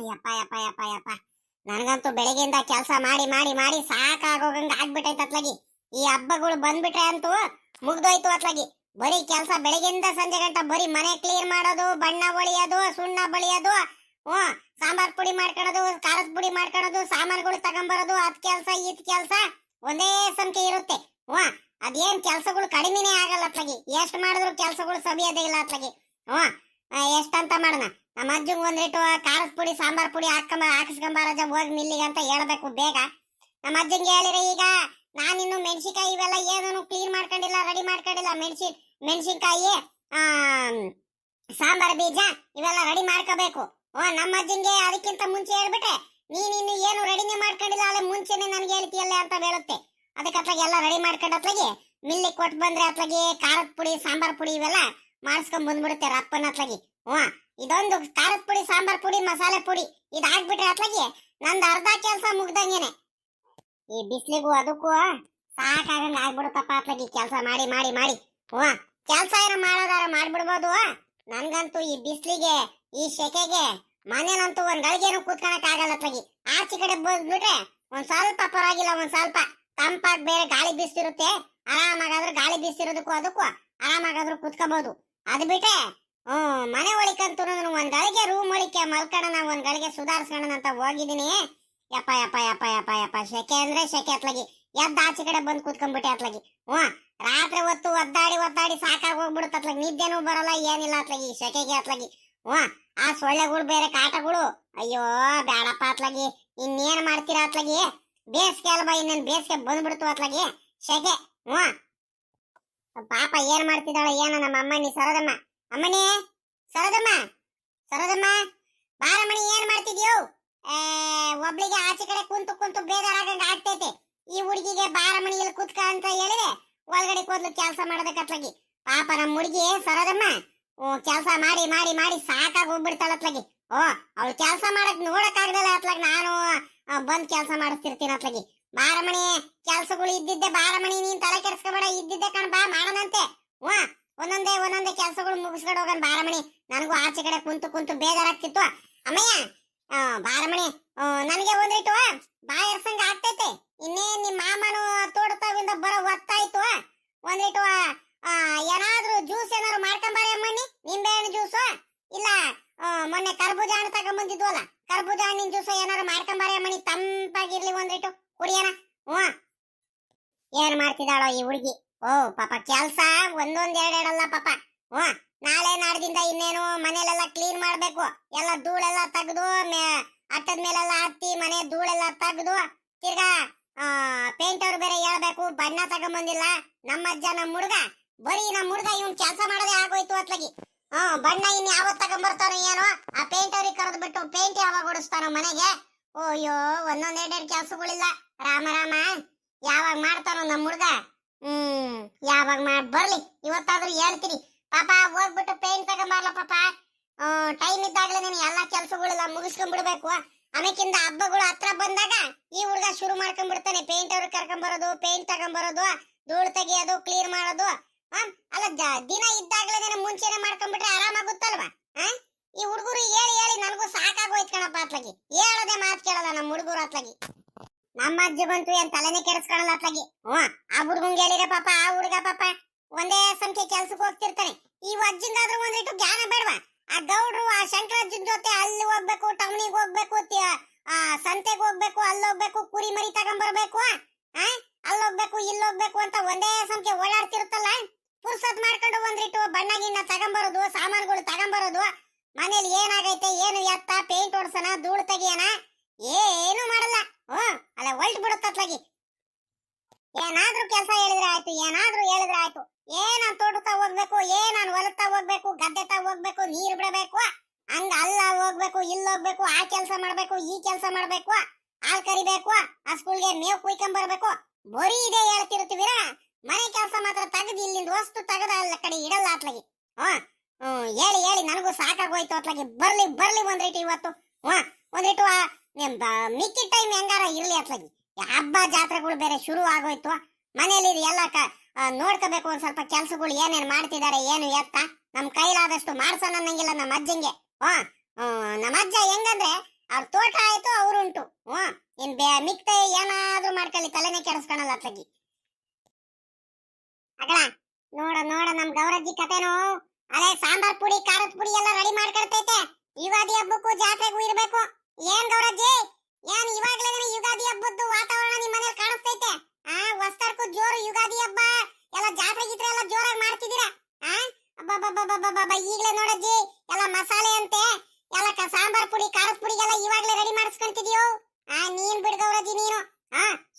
ಯಪ್ಪ ಯಪ್ಪ ಯಪ್ಪ ಯಪ್ಪ ನನಗಂತೂ ಬೆಳಗ್ಗೆಯಿಂದ ಕೆಲಸ ಮಾಡಿ ಮಾಡಿ ಮಾಡಿ ಸಾಕಾಗೋಗಂಗ ಆಗ್ಬಿಟ್ಟೈತೆ ಅತ್ಲಾಗಿ. ಈ ಹಬ್ಬಗಳು ಬಂದ್ಬಿಟ್ರೆ ಅಂತೂ ಮುಗ್ದೋಯ್ತು ಅತ್ಲಾಗಿ. ಬರೀ ಕೆಲಸ ಬೆಳಗ್ಗೆಯಿಂದ ಸಂಜೆ ಗಂಟ ಬರೀ ಮನೆ ಕ್ಲೀನ್ ಮಾಡೋದು, ಬಣ್ಣ ಹೊಳಿಯೋದು, ಸುಣ್ಣ ಬಳಿಯೋದು, ಸಾಂಬಾರ್ ಪುಡಿ ಮಾಡ್ಕೊಳ್ಳೋದು, ಖಾರದ ಪುಡಿ ಮಾಡ್ಕೊಳ್ಳೋದು, ಸಾಮಾನುಗಳು ತಗೊಂಬರೋದು, ಅದ್ ಕೆಲಸ ಇದ್ ಕೆಲಸ ಒಂದೇ ಸಂಖ್ಯೆ ಇರುತ್ತೆ. ಅದೇನ್ ಕೆಲ್ಸಗಳು ಕಡಿಮೆನೇ ಆಗಲ್ಲ ಅತ್ಲಾಗಿ. ಎಷ್ಟ್ ಮಾಡಿದ್ರು ಕೆಲ್ಸಗಳು ಸವಿಯೋದೇ ಇಲ್ಲ ಅತ್ಲಾಗಿ. ಎಷ್ಟಂತ ಮಾಡೋಣ. ನಮ್ಮ ಅಜ್ಜಂಗ್ ಒಂದಿಟ್ಟು ಖಾರದ ಪುಡಿ ಸಾಂಬಾರ್ ಪುಡಿ ಹಾಕಿಸ್ಕೊಂಬಾರಜ ಹೋಗಿ ಮಿಲ್ಲಿಗೆ ಅಂತ ಹೇಳ್ಬೇಕು ಬೇಗ. ನಮ್ಮ ಅಜ್ಜಂಗೆ ಹೇಳಿದ್ರೆ ಈಗ ನಾನಿನ್ನು ಮೆಣಸಿನ್ಕಾಯಿ ಇವೆಲ್ಲ ಏನೂ ಕ್ಲೀನ್ ಮಾಡ್ಕೊಂಡಿಲ್ಲ, ರೆಡಿ ಮಾಡ್ಕೊಂಡಿಲ್ಲ. ಮೆಣಸಿನ್ಕಾಯಿ ಸಾಂಬಾರ್ ಬೀಜ ಇವೆಲ್ಲ ರೆಡಿ ಮಾಡ್ಕೋಬೇಕು. ನಮ್ಮ ಅಜ್ಜಂಗೆ ಅದಕ್ಕಿಂತ ಮುಂಚೆ ಹೇಳ್ಬಿಟ್ರೆ ನೀನಿನ್ನು ಏನು ರೆಡಿನೇ ಮಾಡ್ಕೊಂಡಿಲ್ಲ, ಅಲ್ಲೇ ಮುಂಚೆನೆ ನನಗೆ ಹೇಳ್ತೀಯಲ್ಲ ಅಂತ ಹೇಳುತ್ತೆ. ಅದಕ್ಕೆ ಅತ್ಲಾಗಿ ಎಲ್ಲ ರೆಡಿ ಮಾಡ್ಕೊಂಡು ಅತ್ಲಾಗಿ ಮಿಲ್ಲಿಗೆ ಕೊಟ್ಟು ಬಂದ್ರೆ ಅತ್ಲಾಗಿ ಖಾರದ ಪುಡಿ ಸಾಂಬಾರ್ ಪುಡಿ ಇವೆಲ್ಲ ಮಾಡಿಸ್ಕೊಂಡ್ ಬಂದ್ಬಿಡುತ್ತೆ ರಪ್ಪನ ಅತ್ಲಾಗಿ. ಇದೊಂದು ಖಾರದ ಪುಡಿ ಸಾಂಬಾರ್ ಪುಡಿ ಮಸಾಲೆ ಪುಡಿ ಇದಾಗ್ಬಿಟ್ರೆ ಅತ್ಲಾಗಿ ನಂದು ಅರ್ಧ ಕೆಲಸ ಮುಗ್ದಂಗೆನೆ. ಈ ಬಿಸ್ಲಿಗೂ ಅದಕ್ಕೂ ಸಾಕಾಗಂಗ ಆಗ್ಬಿಡುತ್ತಪ್ಪ ಅತ್ಲಾಗಿ ಕೆಲಸ ಮಾಡಿ ಮಾಡಿ ಮಾಡಿ. ಕೆಲಸ ಏನೋ ಮಾಡೋದಾರ ಮಾಡ್ಬಿಡ್ಬೋದು. ನನ್ಗಂತೂ ಈ ಬಿಸ್ಲಿಗೆ ಈ ಸೆಕೆಗೆ ಮನೇಲಂತೂ ಒಂದ್ ಗಳಿಗೆನೂ ಕೂತ್ಕೊಳಕ್ ಆಗಲ್ಲ ಅತ್ಲಾಗಿ. ಆಚೆ ಕಡೆ ಬಂದ್ಬಿಟ್ರೆ ಒಂದ್ ಸ್ವಲ್ಪ ಪರವಾಗಿಲ್ಲ, ಒಂದ್ ಸ್ವಲ್ಪ ತಂಪಾಗಿ ಬೇರೆ ಗಾಳಿ ಬೀಸ್ತಿರುತ್ತೆ. ಆರಾಮಾಗಾದ್ರೂ ಗಾಳಿ ಬೀಸ್ತಿರೋದಕ್ಕೂ ಅದಕ್ಕೂ ಆರಾಮಾಗಾದ್ರೂ ಕುತ್ಕೋಬಹುದು. ಅದ್ ಬಿಟ್ರೆ ಮನೆ ಒಳಿಕಂತೂ ಒಂದ್ ಗಳಿಗೆ ರೂಮ್ ಒಳಿಕೆ ಮಲ್ಕೋಣ, ಒಂದ್ ಗಳಿಗೆ ಸುಧಾರಿಸ್ಕೋಣ ಅಂತ ಹೋಗಿದ್ದೀನಿ. ಯಪ್ಪ ಯಪ್ಪ ಯಪ್ಪ ಯಪ್ಪ ಯಪ್ಪ ಸೆಕೆ ಅಂದ್ರೆ ಸೆಕೆ ಅತ್ಲಾಗಿ. ಎದ್ದ ಆಚೆ ಕಡೆ ಬಂದ್ ಕೂತ್ಕೊಂಡ್ಬಿಟ್ಟೆ ಅತ್ಲಾಗಿ. ರಾತ್ರಿ ಹೊತ್ತು ಒದ್ದಾಡಿ ಸಾಕಾಗಿ ಹೋಗ್ಬಿಡುತ್ತೆ ಅತ್ಲಾಗಿ. ನಿದ್ದೆನೂ ಬರಲ್ಲ ಏನಿಲ್ಲ ಅತ್ಲಾಗಿ ಸೆಕೆಗೆ ಅತ್ಲಾಗಿ. ಆ ಸೊಳ್ಳೆಗಳು ಬೇರೆ ಕಾಟಗಳು, ಅಯ್ಯೋ ಬೇಡಪ್ಪ ಅತ್ಲಾಗಿ. ಇನ್ನೇನ್ ಮಾಡ್ತೀರಾ ಅತ್ಲಾಗಿ? ಬೇಸಿಗೆ ಅಲ್ವಾ, ಇನ್ನೇನ್ ಬೇಸಿಗೆ ಬಂದ್ಬಿಡ್ತು ಅತ್ಲಾಗಿ. ಸೆಕೆ ಪಾಪ ಏನ್ ಮಾಡ್ತಿದ್ದಾಳೆ ಏನೋ ನಮ್ಮ ಅಮ್ಮನಿ ಸರೋದಮ್ಮ. ಅಮ್ಮನಿ ಸರೋದಮ್ಮ ಬಾರಮ್ಮಣಿ, ಏನ್ ಮಾಡ್ತಿದ್ಯೋ? ಒಬ್ಳಿಗೆ ಆಚೆ ಕಡೆ ಕುಂತು ಕುಂತು ಬೇಜಾರಾಗಂಗ ಆಗ್ತೈತೆ. ಈ ಹುಡುಗಿಗೆ ಬಾರಮಣಿ ಇಲ್ಲಿ ಕುತ್ಕ ಅಂತ ಹೇಳಿದ್ರೆ ಒಳಗಡೆ ಕೂದ್ಲು ಕೆಲಸ ಮಾಡೋದಕ್ಕತ್ಲಾಗಿ. ಪಾಪ ನಮ್ಮ ಹುಡುಗಿ ಸರೋದಮ್ಮ ಕೆಲಸ ಮಾಡಿ ಮಾಡಿ ಮಾಡಿ ಸಾಕಾಗಿ ಹೋಗ್ಬಿಡ್ತಾಳ ಅತ್ಲಾಗಿ. ಅವಳು ಕೆಲಸ ಮಾಡಕ್ ನೋಡಕ್ ಆಗದಲ್ಲ ಅತ್ಲಾಗಿ. ನಾನು ಬಂದ್ ಕೆಲಸ ಮಾಡಿಸ್ತಿರ್ತೀನಿ ಅತ್ಲಾಗಿ. ಬಾರಮಣಿ ಕೆಲ್ಸಗಳು ಇದ್ದಿದ್ದೆ ಬಾರಮಣಿ, ನೀನ್ ತಲೆ ಕೆಡ್ಸ್ಕೊಬೇಡ, ಇದ್ದಿದ್ದೆ ಕಣ್ ಬಾ ಮಾಡೋಣಂತೆ. ಒಂದೊಂದೇ ಕೆಲ್ಸಗಳು ಮುಗಿಸ್ಕೊಂಡು ಹೋಗೋಣ ಬಾರಮಣಿ. ನನಗೂ ಆಚೆ ಕಡೆ ಕುಂತು ಕುಂತು ಬೇಜಾರಾಗ್ತಿತ್ತು. ಅಮ್ಮಯ್ಯ ಬಾರಮಣಿ, ನನಗೆ ಒಂದಿಟ್ಟು ಬಾಯ್ ಎರ್ಸಂಗ ಆಗ್ತೈತೆ. ಇನ್ನೇನ್ ನಿಮ್ ಮಾಮನು ತೋಟದಿಂದ ಬರೋ ಹೊತ್ತಾಯ್ತು. ಒಂದಿಟ್ಟು ಏನಾದ್ರೂ ಜ್ಯೂಸ್ ಏನಾದ್ರು ಮಾಡ್ಕೊಂಬಾರಿ ಅಮ್ಮಣ್ಣಿ. ನಿಂಬೆ ಹಣ್ಣು ಜ್ಯೂಸು ಇಲ್ಲ ಮೊನ್ನೆ ಕರ್ಬೂಜ ಹಣ್ಣು ತಗೊಂಬಂದಿದ್ವಲ್ಲ, ಕರ್ಬೂಜ ಹಣ್ಣಿನ ಜ್ಯೂಸ್ ಏನಾದ್ರು ಮಾಡ್ಕೊಂಬಾರಿ ಅಮ್ಮಣ್ಣಿ. ತಂಪಾಗಿರ್ಲಿ ಒಂದಿಟ್ಟು ಕುಡಿಯೋಣ. ಏನ್ ಮಾಡ್ತಿದ್ದಾಳೋ ಈ ಹುಡುಗಿ. ಪಾಪ ಕೆಲ್ಸ ಒಂದೊಂದ್ ಎರಡೆರಡಲ್ಲ ಪಾಪ. ನಾಳೆ ನಾಡ್ದಿಂದ ಇನ್ನೇನು ಮನೇಲೆಲ್ಲ ಕ್ಲೀನ್ ಮಾಡ್ಬೇಕು. ಎಲ್ಲ ಧೂಳೆಲ್ಲ ತೆಗ್ದು ಅಟ್ಟದ ಮೇಲೆಲ್ಲ ಹತ್ತಿ ಮನೆ ಧೂಳೆಲ್ಲ ತೆಗ್ದು ತಿರ್ಗಾ ಪೇಂಟ್ ಅವ್ರು ಬೇರೆ ಹೇಳ್ಬೇಕು. ಬಣ್ಣ ತಗೊಂಬಂದಿಲ್ಲ ನಮ್ಮ ಅಜ್ಜ ನಮ್ಮ ಹುಡುಗ. ಬರೀ ನಮ್ಮ ಹುಡುಗ ಇವ್ನ್ ಕೆಲಸ ಮಾಡೋದೇ ಆಗೋಯ್ತು ಅತ್ಲಾಗಿ. ಬಣ್ಣ ಇನ್ ಯಾವತ್ ತಗೊಂಬರ್ತಾನೋ ಏನೋ. ಆ ಪೇಂಟ್ ಅವ್ರಿಗೆ ಕರೆದು ಬಿಟ್ಟು ಪೇಂಟ್ ಯಾವಾಗ ಹೊಡಿಸ್ತಾನೋ ಮನೆಗೆ. ಅಯ್ಯೋ ಒಂದೊಂದ್ ಎರಡೆರಡು ಕೆಲ್ಸಗಳಿಲ್ಲ. ರಾಮ ಯಾವಾಗ ಮಾಡ್ತಾನೋ ನಮ್ಮ ಹುಡುಗ. ಯಾವಾಗ ಬರ್ಲಿ, ಇವತ್ತಾದ್ರೂ ಹೇಳ್ತೀನಿ. ಪಾಪ ಹೋಗ್ಬಿಟ್ಟು ಪೇಂಟ್ ತಗೊಂಬರ್ಲ ಪಾಪ. ಟೈಮ್ ಇದ್ದಾಗಲೇ ನೀನು ಎಲ್ಲಾ ಕೆಲ್ಸಗಳೆಲ್ಲ ಮುಗಿಸ್ಕೊಂಡ್ಬಿಡ್ಬೇಕು. ಆಮೇಕಿಂದ ಹಬ್ಬಗಳು ಹತ್ರ ಬಂದಾಗ ಈ ಹುಡುಗ ಶುರು ಮಾಡ್ಕೊಂಡ್ಬಿಡ್ತಾನೆ. ಪೇಂಟ್ ಅವ್ರಿಗೆ ಕರ್ಕೊಂಬರೋದು, ಪೇಂಟ್ ತಗೊಂಬರೋದು, ಧೂಳು ತೆಗಿಯೋದು, ಕ್ಲೀನ್ ಮಾಡೋದು. ಅಲ್ಲ ದಿನ ಇದ್ದಾಗಲೇ ಮುಂಚೆನೆ ಮಾಡ್ಕೊಂಡ್ಬಿಟ್ರೆ ಆರಾಮಾಗುತ್ತಲ್ವಾ? ಈ ಹುಡುಗರು ಹೇಳಿ ಹೇಳಿ ನನಗೂ ಸಾಕಾಗೋಯ್ತು ಕಣಪ್ಪ ಅತ್ಲಾಗಿ. ಹೇಳದೆ ಮಾತು ಕೇಳಲ್ಲ ನಮ್ಮ ಹುಡುಗರು ಅತ್ಲಾಗಿ. ನಮ್ಮ ಅಜ್ಜಿ ಬಂತು ಏನ್ ತಲೆನೇ ಕೆಡಿಸ್ಕೊಳಲ್ಲ ಅತ್ಲಾಗಿ. ಆ ಹುಡುಗಂಗೆ ಹೇಳಿದ್ರೆ ಪಾಪ ಆ ಹುಡುಗ ಪಾಪ ಒಂದೇ ಸಂಖ್ಯೆ ಕೆಲ್ಸಕ್ಕೆ ಹೋಗ್ತಿರ್ತಾನೆ. ಈ ಅಜ್ಜಿಂಗಾದ್ರೂ ಒಂದಿಟ್ಟು ಜ್ಞಾನ ಬೇಡವಾ? ಆ ಗೌಡ್ರು ಆ ಶಂಕರಜ್ಜನ್ ಜೊತೆ ಅಲ್ಲಿ ಹೋಗ್ಬೇಕು, ಟೌನಿಗೆ ಹೋಗ್ಬೇಕು, ಸಂತೆಗೆ ಹೋಗ್ಬೇಕು, ಅಲ್ಲಿ ಹೋಗ್ಬೇಕು, ಕುರಿ ಮರಿ ತಗೊಂಡ್ಬರ್ಬೇಕು, ಅಲ್ಲೋಗ್ಬೇಕು ಇಲ್ಲೋಗ್ಬೇಕು ಅಂತ ಒಂದೇ ಸಂಖ್ಯೆ ಓಡಾಡ್ತಿರುತ್ತಲ್ಲ. ಪುರ್ಸತ್ ಮಾಡ್ಕೊಂಡು ಒಂದಿಟ್ಟು ಬಣ್ಣ ಗಿಣ್ಣ ತಗೊಂಬರೋದು, ಸಾಮಾನುಗಳು ತಗೊಂಬರೋದು. ಮನೇಲಿ ಏನಾಗೈತೆ ಏನು ಎತ್ತ ಪೇಂಟ್ ಹೊಡ್ಸನ, ಧೂಳು ತೆಗಿಯನ, ಏನು ಮಾಡಲ್ಲ. ಅಲ್ಲ ಹೊಲ್ಟ್ ಬಿಡುತ್ತತ್ಲಾಗಿ. ಏನಾದ್ರೂ ಕೆಲಸ ಹೇಳಿದ್ರೆ ಆಯ್ತು, ಏನಾದ್ರೂ ಹೇಳಿದ್ರೆ ಆಯ್ತು. ನಾನು ತೋಟತಾ ಹೋಗ್ಬೇಕು, ನಾನು ಹೊಲತ್ತಾ ಹೋಗ್ಬೇಕು, ಗದ್ದೆತಾ ಹೋಗ್ಬೇಕು, ನೀರು ಬಿಡಬೇಕು, ಹಂಗ ಅಲ್ಲ ಹೋಗ್ಬೇಕು, ಇಲ್ಲಿ ಹೋಗ್ಬೇಕು, ಆ ಕೆಲಸ ಮಾಡ್ಬೇಕು, ಈ ಕೆಲಸ ಮಾಡ್ಬೇಕು, ಹಾಲ್ ಕರಿಬೇಕು, ಆ ಸ್ಕೂಲ್ಗೆ ಮೇವು ಕುಯ್ಕೊಂಬರ್ಬೇಕು. ಬರೀ ಇದೇ ಹೇಳ್ತಿರ್ತೀವಿರ. ಮನೆ ಕೆಲಸ ಮಾತ್ರ ತೆಗೆದು ಇಲ್ಲಿಂದ ವಸ್ತು ತೆಗೆದ ಅಲ್ಲ ಕಡೆ ಇಡಲ್ಲ ಅತ್ಲಾಗಿ. ಹೇಳಿ ಹೇಳಿ ನನಗೂ ಸಾಕಾಗೋಯ್ತು ಅತ್ಲಾಗಿ. ಬರ್ಲಿ ಒಂದ್ರಿಟ್ಟು ಇವತ್ತು ಒಂದಿಟ್ಟು ಮಿಕ್ಕಿ ಟೈಮ್ ಹೆಂಗಾರ ಇರ್ಲಿ ಅತ್ಲಾಗಿ. ಹಬ್ಬ ಜಾತ್ರೆಗಳು ಬೇರೆ ಶುರು ಆಗೋಯ್ತು. ಮನೇಲಿ ಎಲ್ಲ ನೋಡ್ಕೋಬೇಕು. ಒಂದ್ ಸ್ವಲ್ಪ ಕೆಲ್ಸಗಳು ಏನೇನ್ ಮಾಡ್ತಿದ್ದಾರೆ ಏನು ಎತ್ತ ನಮ್ ಕೈಲಾದಷ್ಟು ಮಾಡ್ಸೋಣ ಅನ್ನಂಗಿಲ್ಲ ನಮ್ಮ ಅಜ್ಜಂಗೆ. ನಮ್ಮ ಅಜ್ಜ ಹೆಂಗಂದ್ರೆ ಅವ್ರ ತೋಟ ಆಯ್ತು ಅವ್ರುಂಟು. ಇನ್ ಮಿಕ್ತ ಏನಾದ್ರೂ ಮಾಡ್ಕೊಳ್ಳಿ, ತಲೆನೇ ಕೆಡಿಸ್ಕೊಳಲ್ಲ ಅತ್ಲಾಗಿ. ಅಗಳ ನೋಡ ನೋಡ ನಮ್ ಗೌರಜ್ಜಿ ಕತೆನೋ ಅಲೆ ಸಾಂಬಾರ್ ಪುಡಿ ಖಾರದ ಪುಡಿ ಎಲ್ಲ ರೆಡಿ ಮಾಡ್ಕೊಳ್ತೈತೆ. ಯುಗಾದಿ ಹಬ್ಬಕ್ಕೂ ಜಾತ್ರೆಗೂ ಇರ್ಬೇಕು. ಏನ್ ಗೌರಜ್ಜಿ, ಏನ್ ಇವಾಗ್ಲೇ ಯುಗಾದಿ ಹಬ್ಬದ್ದು ವಾತಾವರಣ ನಿಮ್ ಮನೇಲಿ ಕಾಣಿಸ್ತೈತೆ? ವಸ್ತರ್ಕು ಜೋರು ಯುಗಾದಿ ಹಬ್ಬ ಎಲ್ಲ ಜಾತ್ರೆ ಗೀತ್ರೆ ಎಲ್ಲ ಜೋರಾಗಿ ಮಾಡ್ತಿದ್ದೀರಾ? ಈಗ್ಲೇ ನೋಡಜ್ಜಿ ಎಲ್ಲ ಮಸಾಲೆ ಅಂತೆ ಎಲ್ಲ ಸಾಂಬಾರ್ ಪುಡಿ ಖಾರದ ಪುಡಿ ಎಲ್ಲ ಇವಾಗ್ಲೇ ರೆಡಿ ಮಾಡಿಸ್ಕೊಂತಿದ್ಯೋ. ನೀನ್ ಬಿಡ್ ಗೌರಜ್ಜಿ ನೀನು.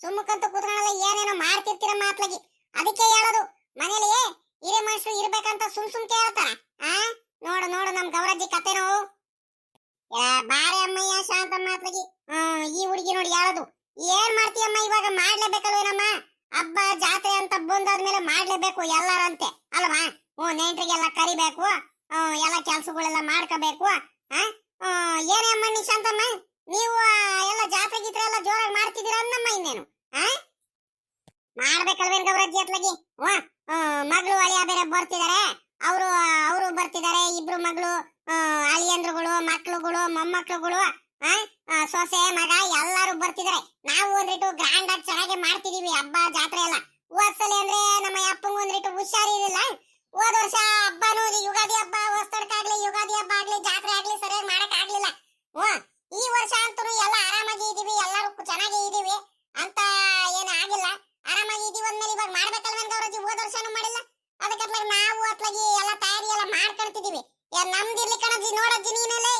ಸುಮ್ಮಕ್ಕಂತೂ ಕೂತ್ಕೊಳ್ಳಲ್ಲ, ಏನೇನೋ ಮಾಡ್ತಿರ್ತೀರ ಮಾತ್ಲಾಗಿ. ಅದಕ್ಕೆ ಹೇಳೋದು ಮನೇಲಿ ಹಿರೇ ಮನುಷ್ಯರು ಇರ್ಬೇಕಂತ ಸುಮ್ ಕೇಳ್ತಾರ. ನೋಡು ನೋಡು ನಮ್ ಗೌರಜ್ಜಿ ಕತೆನೋ. ಬಾರೆ ಅಮ್ಮಯ್ಯ ಶಾಂತ ಮಾತ್ಲಾಗಿ. ಈ ಹುಡುಗಿ ನೋಡಿ ಹೇಳೋದು. ಏನ್ ಮಾಡ್ತೀಯಮ್ಮ ಇವಾಗ? ಮಾಡ್ಲೇಬೇಕಲ್ವೇನಮ್ಮ, ಹಬ್ಬ ಜಾತ್ರೆ ಅಂತ ಬಂದಾದ್ಮೇಲೆ ಮಾಡ್ಲೇಬೇಕು ಎಲ್ಲಾರಂತೆ ಅಲ್ವಾ? ನೆಂಟ್ರಿಗೆಲ್ಲ ಕರಿಬೇಕು, ಎಲ್ಲ ಕೆಲ್ಸಗಳೆಲ್ಲ ಮಾಡ್ಕೋಬೇಕು. ಏನೇ ಅಮ್ಮ ನಿಶಾಂತಮ್ಮ, ನೀವು ಎಲ್ಲ ಜಾತ್ರೆ ಗೀತ್ರೆ ಎಲ್ಲ ಜೋರಾಗಿ ಮಾಡ್ತಿದ್ದೀರ ಅನ್ನಮ್ಮ. ಇನ್ನೇನು ಮಾಡ್ಬೇಕಲ್ವೇನ್ ಗೌರಜ್ಜಿ ಅತ್ಲಾಗಿ? ಮಗಳು ಅಳಿಯ ಬೇರೆ ಬರ್ತಿದಾರೆ, ಅವರು ಬರ್ತಿದಾರೆ. ಇಬ್ರು ಮಗಳು ಅಳಿಯಂದ್ರುಗಳು, ಮಕ್ಳುಗಳು, ಮೊಮ್ಮಕ್ಳುಗಳು, ಸೊಸೆ ಮಗ ಎಲ್ಲಾರು ಬರ್ತಿದಾರೆ. ನಾವು ಒಂದಿಟ್ಟು ಗ್ರ್ಯಾಂಡ್ ಆಗಿ ಚೆನ್ನಾಗಿ ಮಾಡ್ತಿದೀವಿ ಹಬ್ಬ ಜಾತ್ರೆ ಎಲ್ಲ. ಹೋದ್ಸಲಿ ಅಂದ್ರೆ ನಮ್ಮ ಅಪ್ಪಂಗ ಒಂದಿಟ್ಟು ಹುಷಾರಿರಲಿಲ್ಲ. ಹೋದ ವರ್ಷ ಹಬ್ಬನು ಯುಗಾದಿ ಹಬ್ಬ ಹೊಸ್ತಡ್ಕಾಗ್ಲಿ ಯುಗಾದಿ ಹಬ್ಬ ಆಗ್ಲಿ ಜಾತ್ರೆ ಆಗ್ಲಿ ಸರಿಯಾಗಿ ಮಾಡಕ್ ಆಗ್ಲಿಲ್ಲ. ಈ ವರ್ಷ ಅಂತೂ ಎಲ್ಲ ಆರಾಮಾಗಿ ಇದೀವಿ, ಎಲ್ಲರೂ ಚೆನ್ನಾಗಿ ಇದೀವಿ ಅಂತ ಏನು ಆಗಿಲ್ಲ. ಆರಾಮಾಗಿ ಇದೀವಿ ಅಂದ್ಮೇಲೆ ಇವಾಗ ಮಾಡ್ಬೇಕಲ್ವೇನ್ ಗೌರಜ್ಜಿ? ಹೋದ ವರ್ಷನೂ ಮಾಡಿಲ್ಲ, ಅದಕ್ಕೆ ನಾವು ಅತ್ಲಾಗಿ ಎಲ್ಲ ತಯಾರಿ ಎಲ್ಲ ಮಾಡ್ಕೊಳ್ತಿದೀವಿ. ನಮ್ದಿರ್ಲಿ ಕಣಜ್ಜಿ. ನೋಡಜ್ಜಿ ನೀನಲ್ಲೇ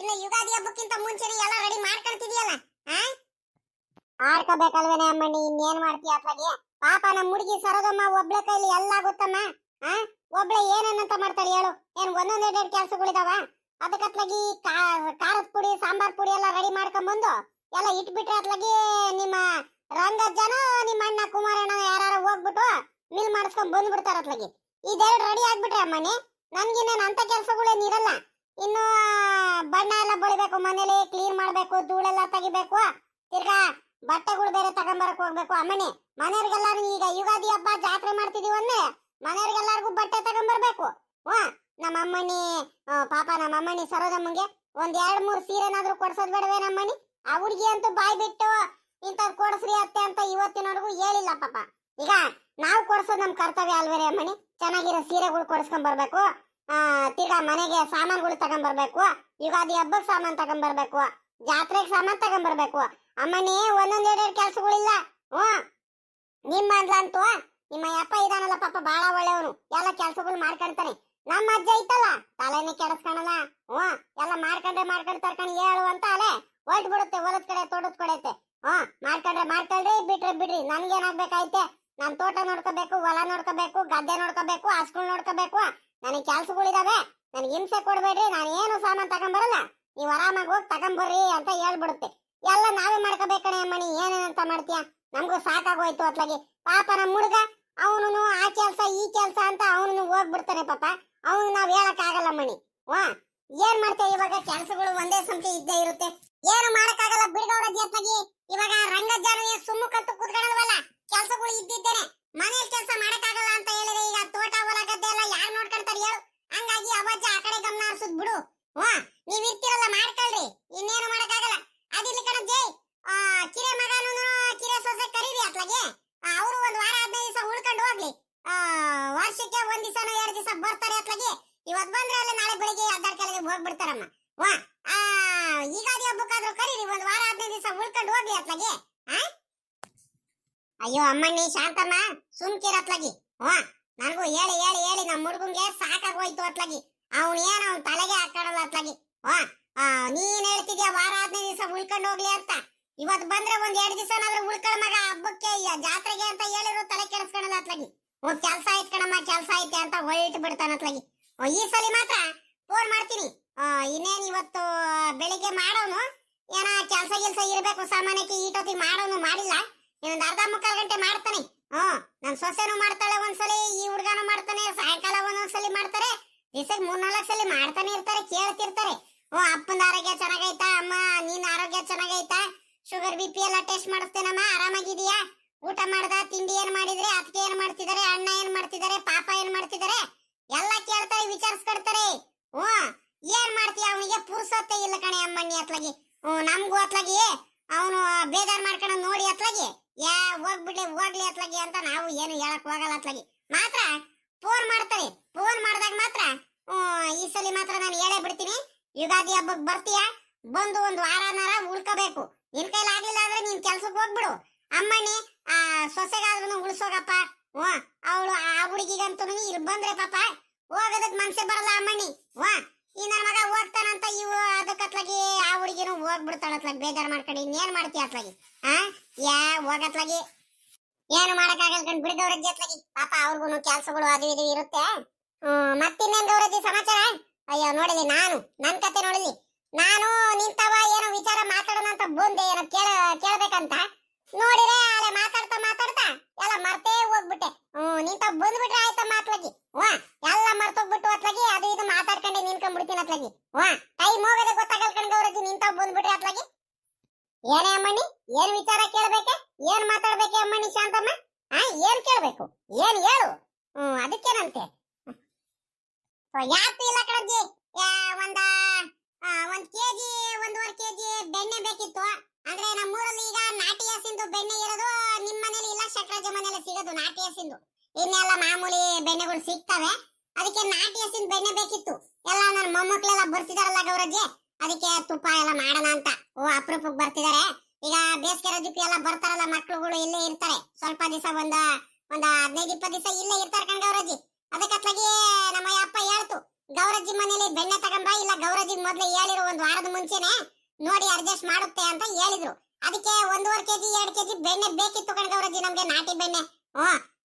ಇನ್ನು ಯುಗಾದಿ ಹಬ್ಬಕ್ಕಿಂತ ಮುಂಚೆನೆ ಎಲ್ಲ ರೆಡಿ ಮಾಡ್ಕೊಳ್ತಿದೀಯಲ್ಲ. ಮಾಡ್ಕೋಬೇಕಲ್ವೇನೆ ಅಮ್ಮ, ಇನ್ನೇನ್ ಮಾಡ್ತೀಯ ಅತ್ಲಾಗಿ? ಪಾಪ ನಮ್ಮ ಹುಡುಗಿ ಸರೋದಮ್ಮ ಒಬ್ಳೆ ಕೈಲಿ ಎಲ್ಲ ಗೊತ್ತಮ್ಮ. ಒಬ್ಳೆ ಏನೇನಂತ ಮಾಡ್ತಾಳೆ ಹೇಳು? ಏನ್ ಒಂದೊಂದೆರಡು ಕೆಲಸಗಳಿದಾವ? ಅದಕ್ಕತ್ಲಾಗಿ ಖಾರದ ಪುಡಿ ಸಾಂಬಾರ್ ಪುಡಿ ಎಲ್ಲ ರೆಡಿ ಮಾಡ್ಕೊಂಡ್ಬಂದು ಎಲ್ಲ ಇಟ್ಬಿಟ್ರೆ ಅತ್ಲಾಗಿ ನಿಮ್ಮ ರಂಗಜ್ಜನ ನಿಮ್ಮ ಅಣ್ಣ ಕುಮಾರಣ್ಣ ಯಾರು ಹೋಗ್ಬಿಟ್ಟು ಮಿಲ್ ಮಾಡಿಸ್ಕೊಂಡ್ ಬಂದ್ಬಿಡ್ತಾರ ಅತ್ಲಾಗಿ. ಇದೆರಡು ರೆಡಿ ಆಗ್ಬಿಟ್ರೆ ಅಮ್ಮನಿ ನನ್ಗಿನ್ನೇನು ಅಂತ ಕೆಲಸಗಳೇನಿರಲ್ಲ. ಇನ್ನು ಬಣ್ಣ ಎಲ್ಲ ಬಳಿಬೇಕು, ಮನೇಲಿ ಕ್ಲೀನ್ ಮಾಡ್ಬೇಕು, ಧೂಳೆಲ್ಲ ತೆಗಿಬೇಕು, ತಿರ್ಗಾ ಬಟ್ಟೆಗಳು ಬೇರೆ ತಗೊಂಬರಕ್ ಹೋಗ್ಬೇಕು. ಅಮ್ಮನಿ ಮನೆಯವ್ರಿಗೆಲ್ಲಾರು ಈಗ ಯುಗಾದಿ ಹಬ್ಬ ಜಾತ್ರೆ ಮಾಡ್ತಿದೀವಿ ಅಂದ್ರೆ ಮನೆಯವ್ರಿಗೆಲ್ಲಾರ್ಗು ಬಟ್ಟೆ ತಗೊಂಬರ್ಬೇಕು. ನಮ್ಮ ಅಮ್ಮನಿ ಪಾಪ ನಮ್ಮ ಅಮ್ಮನಿ ಸರೋದಮ್ಮಂಗೆ ಒಂದ್ 2-3 ಸೀರೆನಾದ್ರೂ ಕೊಡ್ಸೋದ್ ಬೇಡವೇ ನಮ್ಮನಿ? ಆ ಹುಡುಗಿ ಅಂತೂ ಬಾಯ್ ಬಿಟ್ಟು ಇಂಥದ್ ಕೊಡ್ಸ್ರಿ ಅತ್ತೆ ಅಂತ ಇವತ್ತಿನವರೆಗೂ ಹೇಳಿಲ್ಲ ಪಾಪ. ಈಗ ನಾವು ಕೊಡ್ಸೋದ್ ನಮ್ ಕರ್ತವ್ಯ ಅಲ್ವೇರಿ ಅಮ್ಮನಿ? ಚೆನ್ನಾಗಿರೋ ಸೀರೆಗಳು ಕೊಡ್ಸ್ಕೊಂಡ್ ಬರ್ಬೇಕು, ತಿರ್ಗಾ ಮನೆಗೆ ಸಾಮಾನುಗಳು ತಗೊಂಡ್ಬರ್ಬೇಕು, ಯುಗಾದಿ ಹಬ್ಬಕ್ ಸಾಮಾನ್ ತಗೊಂಡ್ಬರ್ಬೇಕು, ಜಾತ್ರೆಗೆ ಸಾಮಾನ್ ತಗೊಂಡ್ಬರ್ಬೇಕು. ಅಮ್ಮನಿ ಒಂದೊಂದೆರಡು ಕೆಲ್ಸಗಳಿಲ್ಲ. ನಿಮ್ಮ ಅಂದ್ಲಂತೂ ನಿಮ್ಮ ಅಪ್ಪ ಇದಾನಲ್ಲ ಪಾಪ ಬಾಳ ಒಳ್ಳೆಯವನು, ಎಲ್ಲ ಕೆಲ್ಸಗಳು ಮಾಡ್ಕೊಂತಾನೆ. ನಮ್ಮ ಅಜ್ಜ ಐತಲ್ಲ ತಲೆನೇ ಕೆಡಿಸ್ಕೊಳಲ್ಲ. ಎಲ್ಲ ಮಾಡ್ಕೊಂಡ್ ತರ್ಕೊಂಡು ಹೇಳು ಅಂತ ಅಲೆ ಹೊಲ್ಟ್ ಬಿಡುತ್ತೆ, ಹೊಲದ ಕಡೆ ತೋಟದ ಕಡೆ ಐತೆ. ಮಾಡ್ಕೊಳ್ರಿ ಬಿಡ್ರಿ. ನನ್ಗೇನಾಗ್ಬೇಕಾಯ್ತೆ? ನಾನ್ ತೋಟ ನೋಡ್ಕೋಬೇಕು, ಹೊಲ ನೋಡ್ಕೋಬೇಕು, ಗದ್ದೆ ನೋಡ್ಕೋಬೇಕು, ಹಸ್ಗಳು ನೋಡ್ಕೋಬೇಕು. ನನಗೆ ಕೆಲ್ಸಗಳಿದಾವೆ, ನನ್ಗೆ ಹಿಂಸೆ ಕೊಡ್ಬೇಡ್ರಿ, ನಾನು ಏನು ಸಾಮಾನ್ ತಗೊಂಬರಲ್ಲ, ನೀವ್ ಆರಾಮಾಗಿ ಹೋಗಿ ತಗೊಂಬರ್ರಿ ಅಂತ ಹೇಳ್ಬಿಡುತ್ತೆ. ಎಲ್ಲ ನಾವೇ ಮಾಡ್ಕೋಬೇಕಣೆ ಅಮ್ಮನಿ, ಏನೇನಂತ ಮಾಡ್ತೀಯ? ನಮಗೂ ಸಾಕಾಗೋಯ್ತು ಅತ್ಲಾಗಿ. ಪಾಪ ನಮ್ಮ ಹುಡುಗ ಅವನು ಆ ಕೆಲ್ಸ ಈ ಕೆಲ್ಸ ಅಂತ ಅವನು ಹೋಗ್ಬಿಡ್ತಾನೆ ಪಾಪ. ಅವನು ನಾವ್ ಹೇಳಕ್ ಆಗಲ್ಲ ಮಣಿ. ಏನ್ ಮಾಡ್ತೇವೆ ಇವಾಗ? ಕೆಲ್ಸಗಳು ಒಂದೇ ಸಂಖ್ಯೆ ಇದ್ದೇ ಇರುತ್ತೆ, ಏನು ಮಾಡಕ್ಕಾಗಲ್ಲ ಬಿಡ್ಗೌರಜ್ಜಿ ಅತ್ಲಾಗಿ. ಇವಾಗ ರಂಗಜ್ಜಾನು ಸುಮ್ಮಕ್ಕಂತೂ ಕೂತ್ಕೊಳ್ಳಲ್ವಲ್ಲ, ಕೆಲ್ಸಗಳು ಇದ್ದಿದ್ದೇನೆ. ಮನೇಲಿ ಕೆಲಸ ಮಾಡಕ್ಕಾಗಲ್ಲ ಅಂತ ಹೇಳಿದ್ರೆ ಈಗ ತೋಟ ಹೊಲ ಗದ್ದೆ ಎಲ್ಲ ಯಾರು ನೋಡ್ಕೊಂತಾರೆ ಹೇಳು? ಹಂಗಾಗಿ ಅವಜ್ಜ ಆ ಕಡೆ ಗಮನ ಹರಿಸುದ್ ಬಿಡು. ನೀವ್ ಇರ್ತಿರಲ್ಲ ಮಾಡ್ಕೊಳ್ರಿ, ಇನ್ನೇನು ಮಾಡಕ್ಕಾಗಲ್ಲ. ಅದಿರ್ಲಿ ಕಣಜ್ಜಿ, ಕಿರೆ ಮಗನೂ ಕಿರೆ ಸೊಸೆ ಕರೀರಿ ಅತ್ಲಾಗೆ. ಅವರು ಒಂದ್ ವಾರ 15 ದಿವಸ ಉಳ್ಕೊಂಡು ಹೋಗ್ಲಿ. ವರ್ಷಕ್ಕೆ 1 ದಿವಸ 2 ದಿವಸ ಬರ್ತಾರೆ ಅತ್ಲಾಗೆ. ಇವತ್ ಬಂದ್ರೆ ಅಲ್ಲಿ ನಾಳೆ ಬೆಳಿಗ್ಗೆ ಅರ್ಧರ್ ಕೆಳಗೆ ಹೋಗ್ಬಿಡ್ತಾರಮ್ಮ. ಯುಗಾದಿ ಹಬ್ಬಕ್ಕಾದ್ರೂ ಕರೀರಿ, ಒಂದ್ ವಾರ 15 ದಿವಸ ಉಳ್ಕೊಂಡು ಹೋಗ್ಲಿ ಅತ್ಲಾಗೆ. ಅಯ್ಯೋ ಅಮ್ಮಣ್ಣಿ ಶಾಂತಮ್ಮ ಸುಮ್ಕಿರ ಅತ್ಲಾಗಿ. ನನಗೂ ಹೇಳಿ ನಮ್ಮ ಹುಡುಗಂಗೆ ಸಾಕಾಗೋಯ್ತು ಅತ್ಲಾಗಿ. ಅವ್ನ ತಲೆಗೆ ಹಾಕಣಲ್ಲ ಅತ್ಲಾಗಿ. ನೀನ್ ಹೇಳ್ತಿದ್ಯಾ ವಾರ 15 ದಿವಸ ಉಳ್ಕೊಂಡು ಹೋಗ್ಲಿ ಅಂತ. ಇವತ್ ಬಂದ್ರೆ ಒಂದ್ 2 ದಿವಸನಾದ್ರೂ ಉಳ್ಕೊಳ ಮಗ, ಹಬ್ಬಕ್ಕೆ ಜಾತ್ರೆಗೆ ಅಂತ ಹೇಳಿದ್ರು ತಲೆ ಕೆಡಿಸ್ಕೊಳಲ್ಲ ಅತ್ಲಾಗಿ. ಕೆಲ್ಸ ಐತ್ ಕಣಮ್ಮ, ಕೆಲ್ಸ ಐತೆ ಅಂತ ಹೊಲ್ಟ್ ಬಿಡ್ತಾನ ಅತ್ಲಾಗಿ. ಈ ಸಲ ಮಾತ್ರ ಫೋನ್ ಮಾಡ್ತೀನಿ. ಇನ್ನೇನ್ ಇವತ್ತು ಬೆಳಿಗ್ಗೆ ಮಾಡೋನು ಏನ ಕೆಲ್ಸ ಇರ್ಬೇಕು ಸಾಮಾನ್ಯಕ್ಕೆ, ಈಟೊತ್ತಿಗೆ ಮಾಡೋನು ಮಾಡಿಲ್ಲ. ಇನ್ನೊಂದ್ 1/2-3 ಗಂಟೆ ಮಾಡ್ತಾನೆ. ನನ್ ಸೊಸೆನೂ ಮಾಡ್ತಾಳೆ ಒಂದ್ಸಲಿ, ಈ ಹುಡ್ಗನೂ ಮಾಡ್ತಾನೆ, ಸಾಯಂಕಾಲ ಒಂದೊಂದ್ಸಲಿ ಮಾಡ್ತಾರೆ, ದಿವಸಕ್ಕೆ 3-4 ಸಲ ಮಾಡ್ತಾನೆ ಇರ್ತಾರೆ, ಕೇಳ್ತಿರ್ತಾರೆ. ಅಪ್ಪನ ಆರೋಗ್ಯ ಚೆನ್ನಾಗೈತಾ ಅಮ್ಮ, ನಿನ್ ಆರೋಗ್ಯ ಚೆನ್ನಾಗೈತಾ, ಶುಗರ್ BP ಎಲ್ಲ ಟೆಸ್ಟ್ ಮಾಡಿಸ್ತೇನಮ್ಮ, ಆರಾಮಾಗಿದೀಯಾ, ಊಟ ಮಾಡ್ದ, ತಿಂಡಿ ಏನ್ ಮಾಡಿದ್ರೆ, ಅದಕ್ಕೆ ಏನ್ ಮಾಡ್ತಿದಾರೆ, ಅಣ್ಣ ಏನ್ ಮಾಡ್ತಿದಾರೆ, ಪಾಪ ಏನ್ ಮಾಡ್ತಿದಾರೆ ಎಲ್ಲ ಕೇಳ್ತಾರೆ, ವಿಚಾರಿಸ್ಕೊಡ್ತಾರೆ. ಏನ್ ಮಾಡ್ತೀಯ? ಅವನಿಗೆ ಪುರ್ಸತ್ತೆ ಇಲ್ಲ ಕಣೆ ಅಮ್ಮಣ್ಣಿ ಅತ್ಲಾಗಿ. ನಮ್ಗೂ ಅತ್ಲಾಗಿ ಅವನು ಬೇಜಾರ್ ಮಾಡ್ಕೊಂಡು ನೋಡಿ ಅತ್ಲಾಗಿ ಹೋಗ್ಲಿ ಅತ್ಲಾಗಿ ಅಂತ ನಾವು ಏನು ಹೇಳಕ್ ಹೋಗಲ್ಲ ಅತ್ಲಾಗಿ. ಮಾತ್ರ ಫೋನ್ ಮಾಡ್ತಾರೆ, ಫೋನ್ ಮಾಡಿದಾಗ ಮಾತ್ರ ಈ ಸಲ ಮಾತ್ರ ನಾನು ಹೇಳೇ ಬಿಡ್ತೀನಿ, ಯುಗಾದಿ ಹಬ್ಬಕ್ಕೆ ಬರ್ತೀಯ, ಬಂದು ಒಂದು ವಾರನಾರ ಉಳ್ಕೋಬೇಕು. ನಿನ್ ಕೈಲಿ ಆಗ್ಲಿಲ್ಲ ಅಂದ್ರೆ ನೀನ್ ಕೆಲ್ಸಕ್ಕೆ ಹೋಗ್ಬಿಡು. ಅಮ್ಮಣ್ಣಿ ಸೊಸೆಗಾದ್ರೂ ಉಳಿಸೋಗಪ್ಪ. ಅವಳು ಆ ಹುಡುಗಿಗಂತೂ ಇಲ್ಲಿ ಬಂದ್ರೆ ಪಾಪ ಹೋಗೋದಕ್ ಮನ್ಸೆ ಬರಲ್ಲ ಅಮ್ಮಣ್ಣಿ. ಈ ನನ್ನ ಮಗ ಹೋಗ್ತಾನಂತ ಇವು ಅದಕ್ಕತ್ಲಾಗಿ ಆ ಹುಡುಗಿನೂ ಹೋಗ್ಬಿಡ್ತಾಳತ್ಲಾಗಿ ಬೇಜಾರ್ ಮಾಡ್ಕೊಂಡು. ಇನ್ನೇನ್ ಮಾಡ್ತೀಯ ಅತ್ಲಾಗಿ? ಹೋಗತ್ಲಾಗಿ ಏನು ಮಾಡಕ್ಕಾಗಲ್ಲ ಕಣ್ ಬಿಡಿ ಗೌರಜ್ಜಿ ಅತ್ಲಾಗಿ. ಪಾಪ ಅವ್ರಿಗೂ ಕೆಲ್ಸಗಳು ಅದು ಇದು ಇರುತ್ತೆ. ಮತ್ತಿನ್ನೇನ್ ಗೌರಜ್ಜಿ ಸಮಾಚಾರ? ಅಯ್ಯೋ ನೋಡಿಲಿ ನಾನು ನನ್ ಕತೆ ನೋಡಿಲಿ. ನಾನು ನಿಂತವ ಏನೋ ವಿಚಾರ ಮಾತಾಡೋಣ ಅಂತ ಬಂದೆ, ಏನೋ ಕೇಳ್ಬೇಕಂತ ನೋಡಿರೆ ಅಲ್ಲೇ ಮಾತಾಡ್ತಾ ಮಾತಾಡ್ತಾ ಎಲ್ಲ ಮರ್ತೇ ಹೋಗ್ಬಿಟ್ಟೆ. ನಿಂತ ಬಂದ್ಬಿಟ್ರೆ ಆಯ್ತಾ ಮಾತ್ಲಾಗಿ. ಎಲ್ಲ ಮರ್ತೋಗ್ಬಿಟ್ಟು ಅತ್ಲಾಗಿ ಅದು ಇದು ಮಾತಾಡ್ಕೊಂಡೆ ನಿನ್ಕೊಂಡ್ಬಿಡ್ತೀನಿ ಅತ್ಲಾಗಿ. ಟೈಮ್ ಹೋಗೋದೇ ಗೊತ್ತಾಗಲ್ ಕಣ್ ಗೌರಜ್ಜಿ, ನಿಂತ ಬಂದ್ಬಿಟ್ರೆ ಅತ್ಲಾಗಿ. ಏನೇ ಅಮ್ಮಣ್ಣಿ, ಏನ್ ವಿಚಾರ ಕೇಳ್ಬೇಕೆ, ಏನ್ ಮಾತಾಡ್ಬೇಕೆ ಅಮ್ಮಣ್ಣಿ ಶಾಂತಮ್ಮ? ಏನ್ ಕೇಳ್ಬೇಕು, ಏನ್ ಹೇಳು. ಅದಕ್ಕೇನಂತೆ ಯಾಕೆ ಇಲ್ಲ ಕಣಜ್ಜಿ. ಒಂದ್ ಕೆಜಿ 1.5 ಕೆಜಿ ಬೆಣ್ಣೆ ಬೇಕಿತ್ತು. ಅಂದ್ರೆ ನಮ್ಮೂರಲ್ಲಿ ಈಗ ನಾಟಿ ಹಸಿಂದು ಬೆಣ್ಣೆ ಇರೋದು ನಿಮ್ ಮನೇಲಿ ಇಲ್ಲ, ಶಟ್ರಾಜ ಮನೇಲಿ ಸಿಗೋದು ನಾಟಿ ಹಸಿಂದು. ಇನ್ನೆಲ್ಲ ಮಾಮೂಲಿ ಬೆಣ್ಣೆಗಳು ಸಿಗ್ತವೆ. ಅದಕ್ಕೆ ನಾಟಿ ಹಸಿಂದು ಬೆಣ್ಣೆ ಬೇಕಿತ್ತು. ಎಲ್ಲ ನನ್ನ ಮೊಮ್ಮಕ್ಳೆಲ್ಲ ಬರ್ತಿದಾರಲ್ಲ ಗೌರಜ್ಜಿ, ಅದಕ್ಕೆ ತುಪ್ಪ ಎಲ್ಲ ಮಾಡೋಣ ಅಂತ. ಅಪರೂಪಕ್ಕೆ ಬರ್ತಿದಾರೆ. ಈಗ ಬೇಸಿಗೆ ರಜಕ್ಕೆ ಎಲ್ಲ ಬರ್ತಾರಲ್ಲ ಮಕ್ಳುಗಳು, ಇಲ್ಲೇ ಇರ್ತಾರೆ ಸ್ವಲ್ಪ ದಿವಸ, ಒಂದ್ 15-20 ದಿವಸ ಇಲ್ಲೇ ಇರ್ತಾರೆ ಕಣ್ ಗೌರಜ್ಜಿ. ಅದಕ್ಕತ್ಲಾಗಿ ನಮ್ಮ ಅಪ್ಪ ಹೇಳ್ತು, ಗೌರಜ್ಜಿ ಮನೇಲಿ ಬೆಣ್ಣೆ ತಗೊಂಬ, ಇಲ್ಲ ಗೌರಜ್ಜಿ ಮೊದ್ಲು ಹೇಳಿರು ಒಂದ್ ವಾರದ ಮುಂಚೆನೆ ನೋಡಿ ಅಡ್ಜಸ್ಟ್ ಮಾಡುತ್ತೆ ಅಂತ ಹೇಳಿದ್ರು. ಅದಕ್ಕೆ 1.5 ಕೆಜಿ 2 ಕೆಜಿ ಬೆಣ್ಣೆ ಬೇಕಿತ್ತು ಕಣ್ ಗೌರಜ್ಜಿ, ನಮ್ಗೆ ನಾಟಿ ಬೆಣ್ಣೆ.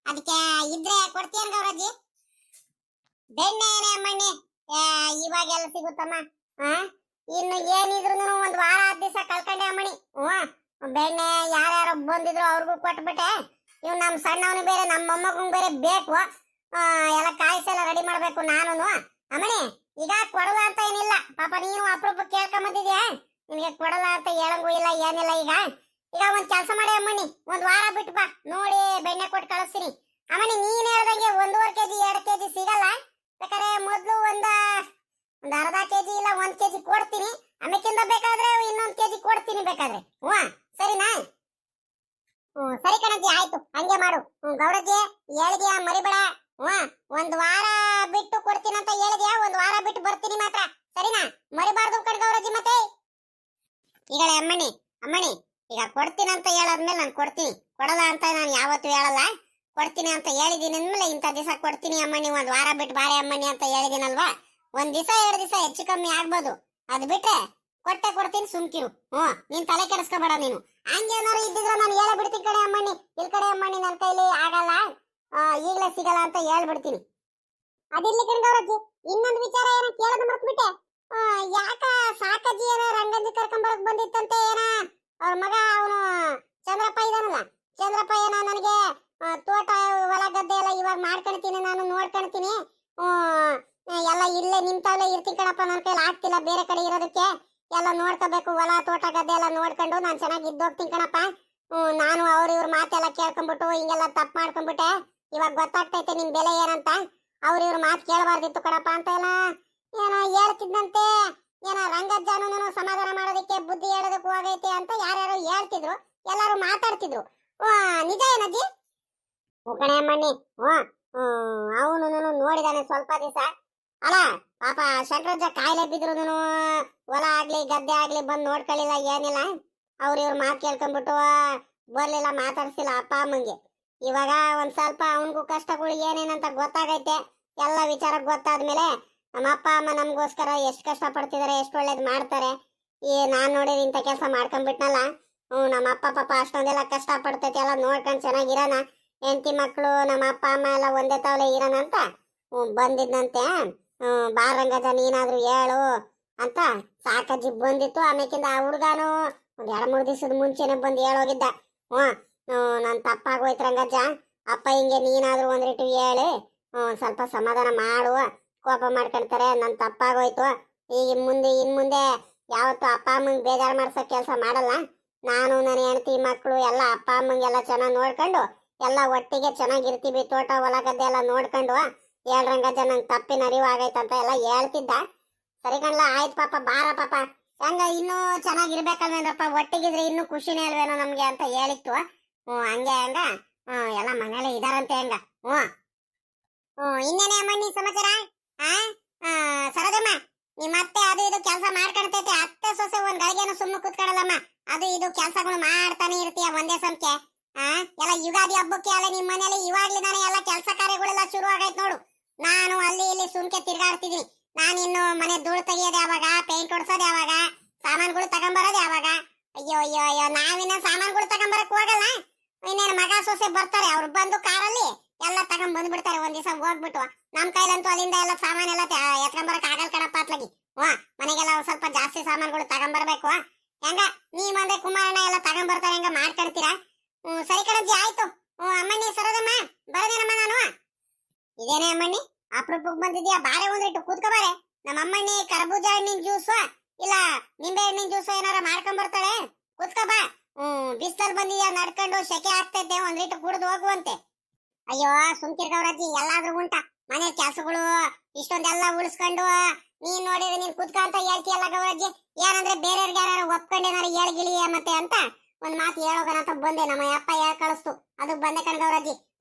ಅದಕ್ಕೆ ಇದ್ರೆ ಕೊಡ್ತೀಯನ್ ಗೌರಜ್ಜಿ? ಬೆಣ್ಣೆ ಏನೇ ಅಮ್ಮಣ್ಣಿ ಇವಾಗೆಲ್ಲ ಸಿಗುತ್ತಮ್ಮ. ಇನ್ನು ಏನಿದ್ರು ಒಂದ್ ವಾರ 10 ದಿವಸ ಕಳ್ಕೊಂಡೆ ಅಮ್ಮಣಿ. ಬೆಣ್ಣೆ ಯಾರ್ಯಾರು ಬಂದಿದ್ರು ಅವ್ರಿಗೂ ಕೊಟ್ಬಿಟ್ಟೆ. ಇವ್ ನಮ್ ಸಣ್ಣವನು ಬೇರೆ, ನಮ್ಮ ಮೊಮ್ಮಗಂಗ್ ಬೇರೆ ಬೇಕು. ಎಲ್ಲ ಕಾಯಿಸೆಲ್ಲ ರೆಡಿ ಮಾಡ್ಬೇಕು ನಾನು. ಅಮ್ಮಣಿ ಈಗ ಕೊಡಲ್ಲ ಅಂತ ಏನಿಲ್ಲ, ಪಾಪ ನೀನು ಅಪರೂಪಕ್ಕೆ ಕೇಳ್ಕೊಂಬಂದಿದ್ಯಾ, ನಿನಗೆ ಕೊಡಲ್ಲ ಅಂತ ಹೇಳಂಗೂ ಇಲ್ಲ ಏನಿಲ್ಲ. ಈಗ ಒಂದ್ ಕೆಲಸ ಮಾಡಿ ಅಮ್ಮಣ್ಣಿ, ಒಂದ್ ವಾರ ಬಿಟ್ಟು ಬಾ, ನೋಡಿ ಬೆಣ್ಣೆ ಕೊಟ್ಟು ಕಳಿಸ್ತೀನಿ. ಅಮ್ಮಣ್ಣಿ ನೀನ್ ಹೇಳ್ದಂಗೆ 1.5 ಕೆಜಿ 2 ಕೆಜಿ ಸಿಗಲ್ಲ, ಬೇಕಾದ್ರೆ ಮೊದ್ಲು ಒಂದ್ ಅರ್ಧ ಕೆಜಿ ಇಲ್ಲ 1 ಕೆಜಿ ಕೊಡ್ತೀನಿ, ಆಮೇಕಿಂದ ಬೇಕಾದ್ರೆ ಇನ್ನೊಂದ್ ಕೆಜಿ ಕೊಡ್ತೀನಿ ಬೇಕಾದ್ರೆ. ಸರಿನಾ? ಸರಿ ಕಣಜ್ಜಿ, ಆಯ್ತು ಹಂಗೆ ಮಾಡು. ಗೌರಜ್ಜಿ ಹೇಳಿದ್ಯಾ ಮರಿಬೇಡ. ಒಂದ್ ವಾರ ಬಿಟ್ಟು ಕೊಡ್ತೀನಿ ಅಂತ ಹೇಳಿದ್ಯಾ, ಒಂದ್ ವಾರ ಬಿಟ್ಟು ಬರ್ತೀನಿ ಮಾತ್ರ, ಸರಿನಾ? ಮರಿಬಾರ್ದು ಕಣ್ ಗೌರಜ್ಜಿ. ಮತ್ತೆ ಈಗ ಅಮ್ಮಣಿ ಈಗ ಕೊಡ್ತೀನಿ ಅಂತ ಹೇಳಾದ್ಮೇಲೆ ನಾನು ಕೊಡ್ತೀನಿ, ಕೊಡಲ್ಲ ಅಂತ ನಾನು ಯಾವತ್ತೂ ಹೇಳಲ್ಲ. ಕೊಡ್ತೀನಿ ಅಂತ ಹೇಳಿದೀನಿ ಅಂದ್ಮೇಲೆ ಇಂಥ ದಿವಸ ಕೊಡ್ತೀನಿ ಅಮ್ಮಣ್ಣಿ, ಒಂದ್ ವಾರ ಬಿಟ್ಟು ಬಾರೆ ಅಮ್ಮಣ್ಣಿ ಅಂತ ಹೇಳಿದಿನಲ್ವಾ. 1 ದಿವಸ 2 ದಿವಸ ಹೆಚ್ಚು ಕಮ್ಮಿ ಆಗ್ಬೋದು, ಅದ್ ಬಿಟ್ರೆ ಕೊಟ್ಟೆ ಕೊಡ್ತೀನಿ, ಸುಮ್ಕಿರು. ನೀನ್ ತಲೆ ಕೆಡಿಸ್ಕೋಬೇಡ ನೀನು. ಹಂಗೇನಾರು ಇದ್ದಿದ್ರೆ ನಾನು ಹೇಳ ಬಿಡ್ತೀನಿ ಕಡೆ ಅಮ್ಮಣ್ಣಿ. ಇಲ್ ಕಡೆ ಅಮ್ಮಣ್ಣಿ ನನ್ ಕೈಲಿ ಆಗಲ್ಲ, ಈಗ್ಲೇ ಸಿಗಲ್ಲ ಅಂತ ಹೇಳ್ಬಿಡ್ತೀನಿ. ಅದಿರ್ಲಿ ಕಣ್ ಗೌರಜ್ಜಿ, ಇನ್ನೊಂದು ವಿಚಾರ ಏನೋ ಕೇಳೋದು ಮರ್ತ್ಬಿಟ್ಟೆ. ಯಾಕ ಸಾಕಜ್ಜಿ ಏನೋ ರಂಗಜ್ಜಿ ಕರ್ಕೊಂಬರಕ್ ಬಂದಿತ್ತಂತೆ, ಏನ ಅವ್ರ ಮಗ ಅವನು ಚಂದ್ರಪ್ಪ ಇದಾನಲ್ಲ, ಚಂದ್ರಪ್ಪ ಏನೋ ನನಗೆ ತೋಟ ಹೊಲ ಗದ್ದೆ ಎಲ್ಲ ಇವಾಗ ಮಾಡ್ಕೊಳ್ತೀನಿ, ನಾನು ನೋಡ್ಕೊಳ್ತೀನಿ, ಎಲ್ಲ ಇಲ್ಲೇ ನಿಂತಲ್ಲೇ ಇರ್ತೀನಿ ಕಣಪ್ಪ, ನನ್ನ ಕೈಲಿ ಆಗ್ತಿಲ್ಲ ಬೇರೆ ಕಡೆ ಇರೋದಕ್ಕೆ, ಎಲ್ಲ ನೋಡ್ಕೋಬೇಕು, ಹೊಲ ತೋಟ ಗದ್ದೆ ಎಲ್ಲ ನೋಡ್ಕೊಂಡು ನಾನು ಚೆನ್ನಾಗಿ ಇದ್ದೋಗ್ತೀನಿ ಕಣಪ್ಪ. ನಾನು ಇವ್ರ ಮಾತೆಲ್ಲ ಕೇಳ್ಕೊಂಡ್ಬಿಟ್ಟು ಹಿಂಗೆಲ್ಲ ತಪ್ಪು ಮಾಡ್ಕೊಂಡ್ಬಿಟ್ಟೆ, ಇವಾಗ ಗೊತ್ತಾಗ್ತೈತೆ ನಿಮ್ ಬೆಲೆ ಏನಂತ. ಇವ್ರ ಮಾತು ಕೇಳಬಾರ್ದಿತ್ತು ಕಣಪ್ಪ ಅಂತ ಎಲ್ಲ ಏನೋ ಹೇಳ್ತಿದ್ದಂತೆ. ಏನೋ ರಂಗಜ್ಜಾನು ಸಮಾಧಾನ ಮಾಡೋದಕ್ಕೆ ಬುದ್ಧಿ ಹೇಳೋದಕ್ಕೂ ಹೋಗೈತೆ ಅಂತ ಯಾರ್ಯಾರು ಹೇಳ್ತಿದ್ರು, ಎಲ್ಲಾರು ಮಾತಾಡ್ತಿದ್ರು. ನಿಜ ಏನಜ್ಜಿ? ಕಣೆ ಅಮ್ಮಣ್ಣಿ, ಅವನು ನೋಡಿದಾನೆ ಸ್ವಲ್ಪ ದಿವಸ ಅಲ್ಲ, ಪಾಪ ಶಂಕರಜ್ಜ ಕಾಯಿಲೆ ಬಿದ್ರು ಹೊಲ ಆಗ್ಲಿ ಗದ್ದೆ ಆಗ್ಲಿ ಬಂದ್ ನೋಡ್ಕೊಳ್ಳಿಲ್ಲ ಏನಿಲ್ಲ. ಇವ್ರ ಮಾತು ಕೇಳ್ಕೊಂಡ್ಬಿಟ್ಟು ಬರ್ಲಿಲ್ಲ, ಮಾತಾಡ್ಸಿಲ್ಲ ಅಪ್ಪ ಅಮ್ಮಂಗೆ. ಇವಾಗ ಒಂದ್ ಸ್ವಲ್ಪ ಅವನ್ಗೂ ಕಷ್ಟಗಳು ಏನೇನಂತ ಗೊತ್ತಾಗೈತೆ. ಎಲ್ಲ ವಿಚಾರ ಗೊತ್ತಾದ್ಮೇಲೆ ನಮ್ಮ ಅಪ್ಪ ಅಮ್ಮ ನಮ್ಗೋಸ್ಕರ ಎಷ್ಟು ಕಷ್ಟ ಪಡ್ತಿದಾರೆ, ಎಷ್ಟು ಒಳ್ಳೇದ್ ಮಾಡ್ತಾರೆ. ನಾನ್ ನೋಡಿದ್ರೆ ಇಂಥ ಕೆಲಸ ಮಾಡ್ಕೊಂಡ್ಬಿಟ್ನಲ್ಲ. ನಮ್ಮ ಅಪ್ಪ ಪಾಪ ಅಷ್ಟೊಂದೆಲ್ಲ ಕಷ್ಟ ಪಡ್ತೈತೆ, ಎಲ್ಲ ನೋಡ್ಕೊಂಡ್ ಚೆನ್ನಾಗಿರೋಣ, ಹೆಂಡತಿ ಮಕ್ಕಳು ನಮ್ಮ ಅಪ್ಪ ಅಮ್ಮ ಎಲ್ಲ ಒಂದೇ ತಾವಲೆ ಇರೋಣ ಅಂತ ಬಂದಿದ್ದಂತೆ. ಬಾರಂಗಜ ನೀನಾದ್ರೂ ಹೇಳು ಅಂತ ಸಾಕಜ್ಜಿ ಬಂದಿತ್ತು. ಆಮೇಕಿಂದ ಆ ಹುಡ್ಗಾನು ಒಂದ್ 2-3 ದಿವಸದ ಮುಂಚೆನೆ ಬಂದು ಹೇಳೋಗಿದ್ದ, ನನ್ ತಪ್ಪಾಗೋಯ್ತು ರಂಗಜ್ಜ, ಅಪ್ಪ ಹಿಂಗೆ ನೀನಾದ್ರೂ ಒಂದ್ರಿಟ್ಟು ಹೇಳಿ ಸ್ವಲ್ಪ ಸಮಾಧಾನ ಮಾಡು, ಕೋಪ ಮಾಡ್ಕೊಂತಾರೆ, ನನ್ ತಪ್ಪಾಗೋಯ್ತು, ಈಗ ಇನ್ ಮುಂದೆ ಯಾವತ್ತು ಅಪ್ಪ ಅಮ್ಮಂಗೆ ಬೇಜಾರು ಮಾಡ್ಸೋ ಕೆಲಸ ಮಾಡಲ್ಲ. ನಾನು ನನ್ನ ಹೆಂಡತಿ ಮಕ್ಕಳು ಎಲ್ಲ ಅಪ್ಪ ಅಮ್ಮಂಗೆಲ್ಲ ಚೆನ್ನಾಗಿ ನೋಡ್ಕೊಂಡು ಎಲ್ಲ ಒಟ್ಟಿಗೆ ಚೆನ್ನಾಗಿರ್ತೀವಿ, ತೋಟ ಹೊಲ ಗದ್ದೆ ಎಲ್ಲ ನೋಡ್ಕೊಂಡು. ಹೇಳ್ರಂಗಜ್ಜ ನಂಗೆ ತಪ್ಪಿನ ಅರಿವು ಆಗೈತಂತ ಎಲ್ಲ ಹೇಳ್ತಿದ್ದ. ಸರಿ ಕಣ್ಲ ಆಯ್ತು ಪಾಪ ಬಾರ ಪಾಪ ಹೆಂಗ ಇನ್ನೂ ಚೆನ್ನಾಗಿರ್ಬೇಕಲ್ವೇನಪ್ಪ ಒಟ್ಟಿಗಿದ್ರೆ ಇನ್ನೂ ಖುಷಿನೇ ಅಲ್ವೇನೋ ನಮ್ಗೆ ಅಂತ ಹೇಳಿತ್ತು ಹಂಗೆ ಹಂಗ ಎಲ್ಲ ಮನೇಲಿ ಇದಾರಂತೆ ಹೆಂಗ ಇನ್ನೇನೇ ಅಮ್ಮ ನೀ ಸಮಾಚಾರ ಆ ಸರೋದಮ್ಮ ನಿಮ್ಮ ಅತ್ತೆ ಅದು ಇದು ಕೆಲಸ ಮಾಡ್ಕೊಳ್ತೈತೆ ಅತ್ತೆ ಸೊಸೆ ಒಂದ್ ಗಳಿಗೆನೂ ಸುಮ್ಮನೆ ಕೂತ್ಕೊಳ್ಳಲ್ಲಮ್ಮ ಅದು ಇದು ಕೆಲಸಗಳು ಮಾಡ್ತಾನೆ ಇರ್ತೀಯ ಒಂದೇ ಸಮಕ್ಕೆ ಎಲ್ಲ ಯುಗಾದಿ ಹಬ್ಬಕ್ಕೆ ಎಲ್ಲ ನಿಮ್ಮ ಮನೇಲಿ ಇವಾಗ್ಲಿಂದಾನೆ ಎಲ್ಲ ಕೆಲಸ ಕಾರ್ಯಗಳೆಲ್ಲ ಶುರು ಆಗೈತ್ ನೋಡು ನಾನು ಅಲ್ಲಿ ಇಲ್ಲಿ ಸುಮ್ಕೆ ತಿರ್ಗಾಡ್ತಿದೀನಿ ನಾನು ಇನ್ನು ಮನೆ ಧೂಳು ತೆಗಿಯೋದು ಯಾವಾಗ ಪೇಂಟ್ ಹೊಡ್ಸೋದು ಯಾವಾಗ ಸಾಮಾನುಗಳು ತಗೊಂಬರೋದು ಯಾವಾಗ ಅಯ್ಯೋ ಅಯ್ಯೋ ಅಯ್ಯೋ ನಾವಿನ್ನ ಸಾಮಾನುಗಳು ತಗೊಂಬರಕ್ ಹೋಗಲ್ಲ ಇನ್ನೇನು ಮಗ ಸೊಸೆ ಬರ್ತಾರೆ ಅವ್ರು ಬಂದು ಕಾರಲ್ಲಿ ಎಲ್ಲ ತಗೊಂಡ್ ಬಂದ್ಬಿಡ್ತಾರೆ ಒಂದ್ ದಿವಸ ಹೋಗ್ಬಿಟ್ಟು ನಮ್ ಕೈಲಂತೂ ಅಲ್ಲಿಂದ ಎಲ್ಲ ಸಾಮಾನೆಲ್ಲ ಎತ್ಕೊಂಬರಕ್ ಆಗಲ್ ಕಣಪ್ಪ ಅತ್ಲಾಗಿ ಮನೆಗೆಲ್ಲ ಸ್ವಲ್ಪ ಜಾಸ್ತಿ ಸಾಮಾನುಗಳು ತಗೊಂಬರ್ಬೇಕು ಹೆಂಗ ನೀ ಮಂದೆ ಕುಮಾರಣ್ಣ ಎಲ್ಲ ತಗೊಂಬರ್ತಾರೆ ಹೆಂಗ ಮಾಡ್ಕೊಳ್ತೀರಾ ಸರಿ ಕಣಜ್ಜಿ ಆಯ್ತು ಅಮ್ಮಣ್ಣಿ ಸರೋದಮ್ಮ ಬರದೇನಮ್ಮ ನಾನು ಇದೇನೇ ಅಮ್ಮಣ್ಣಿ ಅಪರೂಪಕ್ಕೆ ಬಂದಿದ್ಯಾ ಬಾರೆ ಒಂದಿಟ್ಟು ಕೂತ್ಕೋ ಬಾರೆ ನಮ್ಮ ಅಮ್ಮಣ್ಣಿ ಕರ್ಬೂಜ ಹಣ್ಣಿನ ಜ್ಯೂಸ್ ಇಲ್ಲ ನಿಂಬೆ ಹಣ್ಣಿನ ಜ್ಯೂಸ್ ಏನಾರ ಮಾಡ್ಕೊಂಡ್ ಬರ್ತಾಳೆ ಕೂತ್ಕೋ ಬಾ ಬಿಸ್ತಲ್ ಬಂದಿದ್ಯಾ ನಡ್ಕೊಂಡು ಶೆಕೆ ಆಗ್ತೈತೆ ಒಂದಿಟ್ಟು ಕುಡ್ದು ಹೋಗುವಂತೆ ಅಯ್ಯೋ ಸುಮ್ಕಿರ್ಗವ್ರಜ್ಜಿ ಎಲ್ಲಾದ್ರೂ ಉಂಟ ಮನೆ ಕೆಲ್ಸಗಳು ಇಷ್ಟೊಂದೆಲ್ಲ ಉಳಿಸ್ಕೊಂಡು ನೀನ್ ನೋಡಿದ್ರೆ ನೀನ್ ಕುತ್ಕ ಅಂತ ಹೇಳ್ತೀಯಲ್ಲ ಗೌರಜ್ಜಿ ಏನಂದ್ರೆ ಬೇರೆಯವ್ರಿಗೆ ಯಾರು ಒಪ್ಕೊಂಡು ಏನಾರು ಹೇಳ್ಗಿಳಿಯ ಮತ್ತೆ ಅಂತ ಒಂದ್ ಮಾತು ಹೇಳೋಗಣ ಅಂತ ಬಂದೆ ನಮ್ಮ ಅಪ್ಪ ಹೇಳ್ ಕಳಿಸ್ತು ಅದಕ್ ಬಂದೆ ಕಣ್ಗೌರಜ್ಜಿ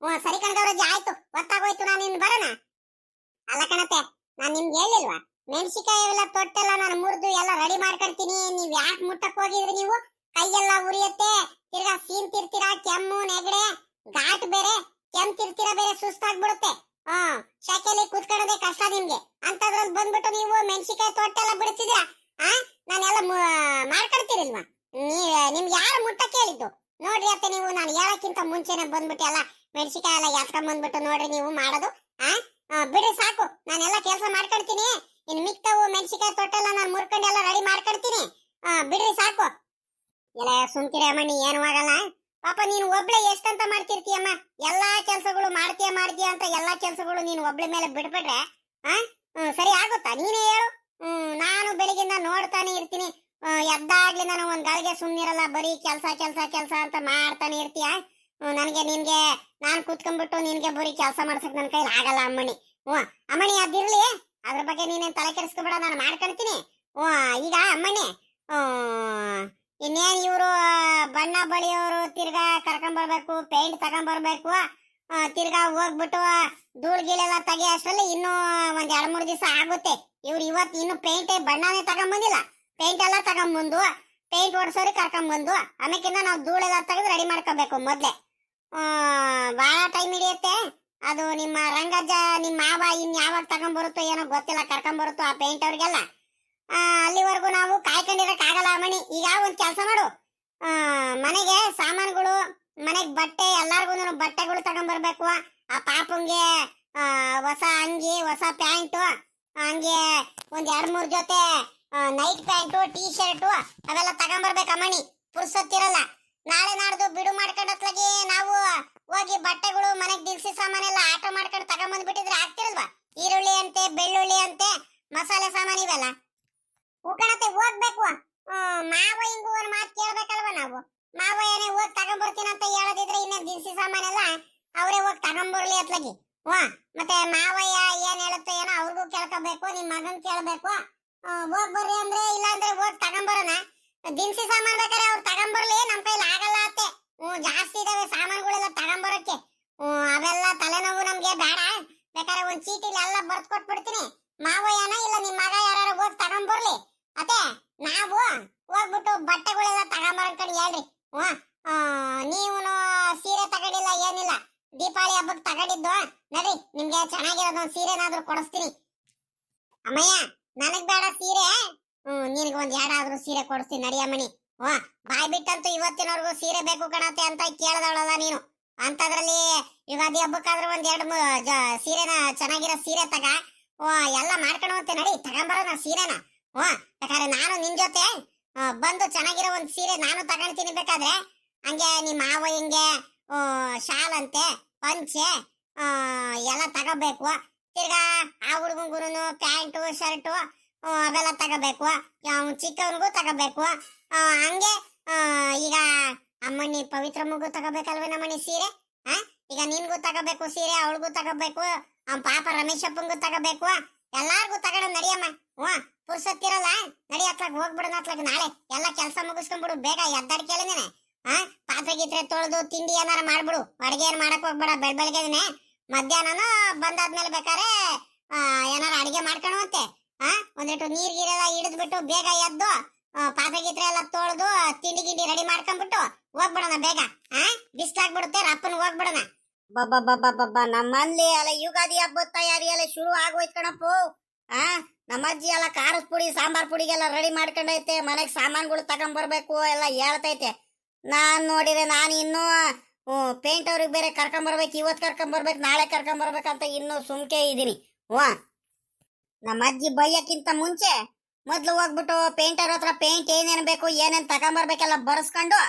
ಸರಿ ಕಣ್ಗೌರಜ್ಜಿ ಆಯ್ತು ಗೊತ್ತಾಗೋಯ್ತು ನಾನು ಇನ್ ಬರೋಣ ಅಲ್ಲ ಕಣತೆ ನಾನ್ ನಿಮ್ಗೆ ಹೇಳಿಲ್ವಾ ಮೆಣಸಿಕಾಯಿ ಎಲ್ಲ ತೊಟ್ಟೆಲ್ಲ ನಾನು ಮುರಿದು ಎಲ್ಲ ರೆಡಿ ಮಾಡ್ಕೊಳ್ತೀನಿ ನೀವ್ ಯಾಕೆ ಮುಟ್ಟಕ್ ಹೋಗಿದ್ರಿ ನೀವು ಕೈಯೆಲ್ಲ ಉರಿಯತ್ತೆ ತಿರ್ಗಾ ಸೀನ್ತಿರ್ತೀರಾ ಕೆಮ್ಮು ನೆಗಡೆ ಘಾಟ್ ಬೇರೆ ಕೆಮ್ತಿರ್ತೀರಾ ಬೇರೆ ಸುಸ್ತಾಗ್ಬಿಡುತ್ತೆ ಶಾಖೆಯಲ್ಲಿ ಕೂತ್ಕೊಳ್ಳೋದೇ ಕಷ್ಟ ನಿಮ್ಗೆ ಅಂತದ್ರಲ್ಲಿ ಬಂದ್ಬಿಟ್ಟು ನೀವು ಮೆಣಸಿಕಾಯಿ ತೊಟ್ಟೆಲ್ಲ ಬಿಡ್ತಿದ್ದೀರಾ ನಾನೆಲ್ಲ ಮಾಡ್ಕೊಳ್ತೀರಿಲ್ವಾ ನಿಮ್ಗೆ ಯಾರು ಮುಟ್ಟಕ್ಕೆ ಹೇಳಿದ್ದು ನೋಡ್ರಿ ಅತ್ತೆ ನೀವು ನಾನು ಹೇಳಕ್ಕಿಂತ ಮುಂಚೆನೆ ಬಂದ್ಬಿಟ್ಟು ಎಲ್ಲ ಮೆಣಸಿಕಾಯಿ ಎಲ್ಲ ಎತ್ಕೊಂಡ್ ಬಂದ್ಬಿಟ್ಟು ನೋಡ್ರಿ ನೀವು ಮಾಡೋದು ಬಿಡ್ರಿ ಸಾಕು ನಾನೆಲ್ಲ ಕೆಲಸ ಮಾಡ್ಕೊಳ್ತೀನಿ ಇನ್ ಮಿಕ್ತವು ಮೆಣಸಿಕಾಯಿ ತೊಟ್ಟೆಲ್ಲ ನಾನು ಮುರ್ಕೊಂಡೆಲ್ಲ ರೆಡಿ ಮಾಡ್ಕೊಳ್ತೀನಿ ಬಿಡ್ರಿ ಸಾಕು ಎಲ್ಲ ಸುಮ್ಕಿರಿ ಅಮ್ಮಣ್ಣಿ ಏನು ಆಗಲ್ಲ ಪಾಪ ನೀನು ಒಬ್ಳೆ ಎಷ್ಟಂತ ಮಾಡ್ತಿರ್ತೀಯಮ್ಮ ಎಲ್ಲಾ ಕೆಲಸಗಳು ಮಾಡ್ತೀಯ ಅಂತ ಎಲ್ಲಾ ಕೆಲಸಗಳು ನೀನು ಒಬ್ಳೆ ಮೇಲೆ ಬಿಡ್ಬಿಟ್ರೆ ಸರಿ ಆಗುತ್ತಾ ನೀನೇ ಹೇಳು ನಾನು ಬೆಳಿಗ್ಗಿಂದ ನೋಡ್ತಾನೆ ಇರ್ತೀನಿ ಎದ್ದಾಗ್ಲಿ ನಾನು ಒಂದ್ ಗಳಿಗೆ ಸುಮ್ನಿರಲ್ಲ ಬರೀ ಕೆಲ್ಸ ಅಂತ ಮಾಡ್ತಾನೆ ಇರ್ತೀಯ ನನಗೆ ನಿನ್ಗೆ ನಾನ್ ಕೂತ್ಕೊಂಡ್ಬಿಟ್ಟು ನಿನ್ಗೆ ಬರೀ ಕೆಲಸ ಮಾಡ್ಸಕ್ ನನ್ ಕೈಲಿ ಆಗಲ್ಲ ಅಮ್ಮಣಿ ಅಮ್ಮಣಿ ಅದಿರ್ಲಿ ಅದ್ರ ಬಗ್ಗೆ ನೀನೇನ್ ತಲೆ ಕೆಡಿಸ್ಕೊಬೇಡ ನಾನು ಮಾಡ್ಕೊಳ್ತೀನಿ ಈಗ ಅಮ್ಮಣಿ ಇನ್ನೇನ್ ಇವ್ರು ಬಣ್ಣ ಬಳಿಯೋರು ತಿರ್ಗಾ ಕರ್ಕೊಂಬರ್ಬೇಕು ಪೇಂಟ್ ತಗೊಂಬರ್ಬೇಕು ತಿರ್ಗಾ ಹೋಗ್ಬಿಟ್ಟು ಧೂಳ್ ಗೀಳೆಲ್ಲ ತೆಗಿಯೋ ಅಷ್ಟ್ರಲ್ಲಿ ಇನ್ನೂ ಒಂದ್ 2-3 ದಿವಸ ಆಗುತ್ತೆ ಇವ್ರು ಇವತ್ತು ಇನ್ನು ಪೇಂಟ್ ಬಣ್ಣನೇ ತಗೊಂಬಂದಿಲ್ಲ ಪೇಂಟ್ ಎಲ್ಲ ತಗೊಂಬಂದು ಪೇಂಟ್ ಹೊಡ್ಸೋರಿ ಕರ್ಕೊಂಬಂದು ಆಮೇಕಿಂದ ನಾವು ಧೂಳೆಲ್ಲ ತೆಗೆದು ರೆಡಿ ಮಾಡ್ಕೋಬೇಕು ಮೊದ್ಲೆ ಬಹಳ ಟೈಮ್ ಹಿಡಿಯುತ್ತೆ ಅದು ನಿಮ್ಮ ರಂಗಜ್ಜ ನಿಮ್ಮ ಮಾವ ಇನ್ ಯಾವಾಗ ತಗೊಂಬರುತ್ತೋ ಏನೋ ಗೊತ್ತಿಲ್ಲ ಕರ್ಕೊಂಬರುತ್ತೋ ಆ ಪೇಂಟ್ ಅವ್ರಿಗೆಲ್ಲ ಅಲ್ಲಿವರೆಗೂ ನಾವು ಕಾಯ್ಕೊಂಡಿರಕ್ ಆಗಲ್ಲ ಅಮ್ಮಣಿ ಈಗ ಒಂದ್ ಕೆಲಸ ಮಾಡು ಮನೆಗೆ ಸಾಮಾನುಗಳು ಮನೆಗ್ ಬಟ್ಟೆ ಎಲ್ಲಾರ್ಗು ಬಟ್ಟೆಗಳು ತಗೊಂಡ್ಬರ್ಬೇಕು ಆ ಪಾಪಂಗೆ ಹೊಸ ಅಂಗಿ ಹೊಸ ಪ್ಯಾಂಟು ಹಂಗೆ ಒಂದ್ 2-3 ಜೊತೆ ನೈಟ್ ಪ್ಯಾಂಟು ಟೀ ಶರ್ಟು ಅವೆಲ್ಲ ತಗೊಂಡ್ಬರ್ಬೇಕು ಅಮ್ಮಣಿ ಪುರ್ಸೊತ್ತಿರಲ್ಲ ನಾಳೆ ನಾಡ್ದು ಬಿಡು ಮಾಡ್ಕೊಂಡತ್ಲಾಗಿ ನಾವು ಹೋಗಿ ಬಟ್ಟೆಗಳು ಮನೆಗ್ ದಿನಸಿ ಸಾಮಾನೆಲ್ಲ ಆಟೋ ಮಾಡ್ಕೊಂಡು ತಗೊಂಡ್ಬಂದ್ಬಿಟ್ಟಿದ್ರೆ ಆಗ್ತಿರಲ್ವಾ ಈರುಳ್ಳಿ ಅಂತೆ ಬೆಳ್ಳುಳ್ಳಿ ಅಂತೆ ಮಸಾಲೆ ಸಾಮಾನು ಇವೆಲ್ಲ ಉಕ್ಕಣತೆ ಹೋಗ್ಬೇಕು ಮಾವ ಹಿಂಗು ಒಂದ್ ಮಾತು ಕೇಳ್ಬೇಕಲ್ವ ನಾವು ಮಾವ ಏನೇ ಹೋಗಿ ತಗೊಂಡ್ಬರ್ತೀನಿ ಅಂತ ಹೇಳದಿದ್ರೆ ಇನ್ನ ದಿನಸಿ ಸಾಮಾನೆಲ್ಲ ಅವರೇ ಹೋಗಿ ತಗೊಂಡ್ಬರ್ಲಿ ಅತ್ಲಾಗಿ ಮತ್ತೆ ಮಾವಯ್ಯ ಏನ್ ಹೇಳುತ್ತೆ ಏನೋ ಅವ್ರಿಗೂ ಕೇಳ್ಕೋಬೇಕು ನಿಮ್ ಮಗನ್ ಕೇಳ್ಬೇಕು ಹೋಗ್ ಬರ್ರಿ ಅಂದ್ರೆ ಇಲ್ಲ ಅಂದ್ರೆ ಹೋಗಿ ತಗೊಂಡ್ಬರೋಣ ದಿನಸಿ ಸಾಮಾನ್ ಬೇಕಾದ್ರೆ ಅವ್ರು ತಗೊಂಡ್ಬರ್ಲಿ ನಮ್ ಕೈಲಿ ಆಗಲ್ಲ ಅತ್ತೆ ಜಾಸ್ತಿ ಇದಾವೆ ಸಾಮಾನುಗಳೆಲ್ಲ ತಗೊಂಡ್ಬರಕ್ಕೆ ಅವೆಲ್ಲ ತಲೆನೋವು ನಮ್ಗೆ ಬೇಡ ಬೇಕಾದ್ರೆ ಒಂದ್ ಚೀಟಿಲಿ ಎಲ್ಲ ಬರ್ದ್ ಕೊಟ್ಬಿಡ್ತೀನಿ ಮಾವಯ್ಯನ ಇಲ್ಲ ನಿಮ್ ಮಗ ಯಾರು ಹೋಗಿ ತಗೊಂಡ್ಬರ್ಲಿ ಅತ್ತೆ ನಾವು ಹೋಗ್ಬಿಟ್ಟು ಬಟ್ಟೆಗಳೆಲ್ಲ ತಗೊಂಬರಂಕಂಡು ಹೇಳ್ರಿ ನೀವು ಸೀರೆ ತಗೊಂಡಿಲ್ಲ ಏನಿಲ್ಲ ದೀಪಾವಳಿ ಹಬ್ಬಕ್ಕೆ ತಗೊಂಡಿದ್ದು ನಡಿ ನಿಮ್ಗೆ ಚೆನ್ನಾಗಿರೋದು ಒಂದ್ ಸೀರೆನಾದ್ರೂ ಕೊಡಿಸ್ತೀನಿ ಅಮ್ಮಯ್ಯ ನನಗ್ ಬೇಡ ಸೀರೆ ನಿನಗೆ ಒಂದ್ ಯಾರಾದ್ರೂ ಸೀರೆ ಕೊಡಿಸ್ತೀನಿ ನಡಿ ಅಮ್ಮಣಿ ಬಾಯ್ ಬಿಟ್ಟಂತೂ ಇವತ್ತಿನವರೆಗೂ ಸೀರೆ ಬೇಕು ಕಣತೆ ಅಂತ ಕೇಳ್ದವಳಲ್ಲ ನೀನು ಅಂತದ್ರಲ್ಲಿ ಯುಗಾದಿ ಹಬ್ಬಕ್ಕಾದ್ರೂ ಒಂದ್ 2 ಸೀರೆನ ಚೆನ್ನಾಗಿರೋ ಸೀರೆ ತಗ ಎಲ್ಲ ಮಾಡ್ಕೊಂಡು ಹೋಗ್ತೆ ನಡಿ ತಗೊಂಬರೋಣ ಸೀರೆನ ಬೇಕಾದ್ರೆ ನಾನು ನಿನ್ ಜೊತೆ ಬಂದು ಚೆನ್ನಾಗಿರೋ ಒಂದ್ ಸೀರೆ ನಾನು ತಗೊಂಡ್ತೀನಿ ಬೇಕಾದ್ರೆ ಹಂಗೆ ನಿಮ್ಮ ಮಾವ ಹಿಂಗೆ ಶಾಲ್ ಅಂತೆ ಪಂಚೆ ಎಲ್ಲ ತಗೋಬೇಕು ತಿರ್ಗಾ ಆ ಹುಡುಗಂಗುನು ಪ್ಯಾಂಟು ಶರ್ಟು ಅವೆಲ್ಲ ತಗೋಬೇಕು ಚಿಕ್ಕವನಿಗೂ ತಗೋಬೇಕು ಹಂಗೆ ಈಗ ಅಮ್ಮಣ್ಣಿ ಪವಿತ್ರ ಮಗು ತಗೋಬೇಕಲ್ವೇ ನಮ್ಮಣ್ಣಿ ಸೀರೆ ಈಗ ನಿನ್ಗೂ ತಗೋಬೇಕು ಸೀರೆ ಅವಳಿಗೂ ತಗೋಬೇಕು ಪಾಪ ರಮೇಶಪ್ಪಂಗೂ ತಗೋಬೇಕು ಎಲ್ಲಾರ್ಗು ತಗೊಂಡು ನಡಿಯಮ್ಮ ಪುರ್ಸತ್ತಿರಲ್ಲ. ನಡಿ ಅತ್ಲಾಗ ಹೋಗ್ಬಿಡೋಣ ಅತ್ಲಾಗ ನಾಳೆ ಎಲ್ಲ ಕೆಲಸ ಮುಗಿಸ್ಕೊಂಡ್ಬಿಡು ಬೇಗ ಎದ್ದಾಡ್ಕೇಳನೇನೆ. ಪಾತ್ರೆ ಗೀತ್ರೆ ತೊಳೆದು ತಿಂಡಿ ಏನಾರ ಮಾಡ್ಬಿಡು. ಅಡಿಗೆ ಏನ್ ಮಾಡಕ್ ಹೋಗ್ಬೇಡ ಬೆಳಗ್ಗೆನೆ. ಮಧ್ಯಾಹ್ನನ ಬಂದಾದ್ಮೇಲೆ ಬೇಕಾರೆ ಏನಾರ ಅಡಿಗೆ ಮಾಡ್ಕೊಳುವಂತೆ. ಒಂದಿಟ್ಟು ನೀರ್ ಗೀರೆಲ್ಲ ಹಿಡಿದ್ಬಿಟ್ಟು ಬೇಗ ಎದ್ದು ಪಾತ್ರೆ ಗೀತ್ರೆ ಎಲ್ಲ ತೊಳೆದು ತಿಂಡಿ ಗಿಂಡಿ ರೆಡಿ ಮಾಡ್ಕೊಂಡ್ಬಿಟ್ಟು ಹೋಗ್ಬಿಡೋಣ ಬೇಗ. ಬಿಸ್ಲಾಗ್ಬಿಡುತ್ತೆ ರಪ್ಪನ್ ಹೋಗ್ಬಿಡೋಣ. ನಮ್ಮಲ್ಲಿ ಅಲ್ಲ ಯುಗಾದಿ ಹಬ್ಬದ ತಯಾರಿ ಎಲ್ಲ ಶುರು ಆಗೋಯ್ತು ಕಣಪ್ಪು. ನಮ್ಮಜ್ಜಿ ಎಲ್ಲ ಖಾರದ ಪುಡಿ ಸಾಂಬಾರ್ ಪುಡಿಗೆಲ್ಲ ರೆಡಿ ಮಾಡ್ಕೊಂಡೈತೆ. ಮನೆಗೆ ಸಾಮಾನುಗಳು ತಗೊಂಡ್ಬರ್ಬೇಕು ಎಲ್ಲ ಹೇಳ್ತೈತೆ. ನಾನ್ ನೋಡಿದ್ರೆ ನಾನು ಇನ್ನೂ ಪೇಂಟ್ ಅವ್ರಿಗೆ ಬೇರೆ ಕರ್ಕೊಂಬರ್ಬೇಕು. ಇವತ್ತು ಕರ್ಕೊಂಬರ್ಬೇಕು, ನಾಳೆ ಕರ್ಕೊಂಬರ್ಬೇಕಂತ ಇನ್ನೂ ಸುಮ್ಕೆ ಇದೀನಿ. ನಮ್ಮ ಅಜ್ಜಿ ಬೈಯಕ್ಕಿಂತ ಮುಂಚೆ ಮೊದ್ಲು ಹೋಗ್ಬಿಟ್ಟು ಪೇಂಟರ್ ಹತ್ರ ಪೇಂಟ್ ಏನೇನ್ ಬೇಕು ಏನೇನ್ ತಗೊಂಬರ್ಬೇಕೆಲ್ಲ ಬರ್ಸ್ಕೊಂಡು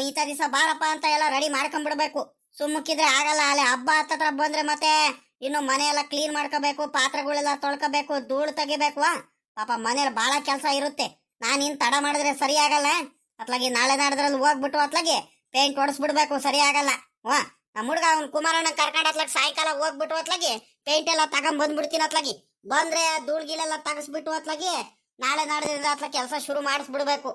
ಈತ ದಿವಸ ಬಾರಪ್ಪ ಅಂತ ಎಲ್ಲ ರೆಡಿ ಮಾಡ್ಕೊಂಡ್ಬಿಡ್ಬೇಕು. ಸುಮ್ಮಕ್ಕಿದ್ರೆ ಆಗಲ್ಲ. ಅಲ್ಲೇ ಹಬ್ಬ ಹತ್ತತ್ರ ಬಂದ್ರೆ ಮತ್ತೆ ಇನ್ನು ಮನೆ ಎಲ್ಲ ಕ್ಲೀನ್ ಮಾಡ್ಕೋಬೇಕು, ಪಾತ್ರೆಗಳೆಲ್ಲ ತೊಳ್ಕೋಬೇಕು, ಧೂಳು ತೆಗಿಬೇಕು. ಪಾಪ ಮನೇಲಿ ಬಹಳ ಕೆಲಸ ಇರುತ್ತೆ. ನಾನು ಇನ್ ತಡ ಮಾಡಿದ್ರೆ ಸರಿ ಆಗಲ್ಲ. ಅತ್ಲಾಗಿ ನಾಳೆ ನಾಡ್ದ್ರಲ್ಲಿ ಹೋಗ್ಬಿಟ್ಟು ಅತ್ಲಾಗಿ ಪೇಂಟ್ ಹೊಡಿಸ್ಬಿಡ್ಬೇಕು. ಸರಿ ಆಗಲ್ಲ. ನಮ್ಮ ಹುಡುಗ ಅವ್ನ ಕುಮಾರಣ್ಣ ಕರ್ಕೊಂಡು ಅತ್ಲಾಗ ಸಾಯಂಕಾಲ ಹೋಗ್ಬಿಟ್ಟು ಅತ್ಲಾಗಿ ಪೇಂಟ್ ಎಲ್ಲ ತಗೊಂಡ್ ಬಂದ್ಬಿಡ್ತೀನಿ. ಅತ್ಲಾಗಿ ಬಂದ್ರೆ ಧೂಳ್ಗಿಲೆಲ್ಲ ತೆಗಿಸ್ಬಿಟ್ಟು ಅತ್ಲಾಗಿ ನಾಳೆ ನಾಡ್ದಿಂದ ಅತ್ಲಾಗ ಕೆಲಸ ಶುರು ಮಾಡಿಸ್ಬಿಡ್ಬೇಕು.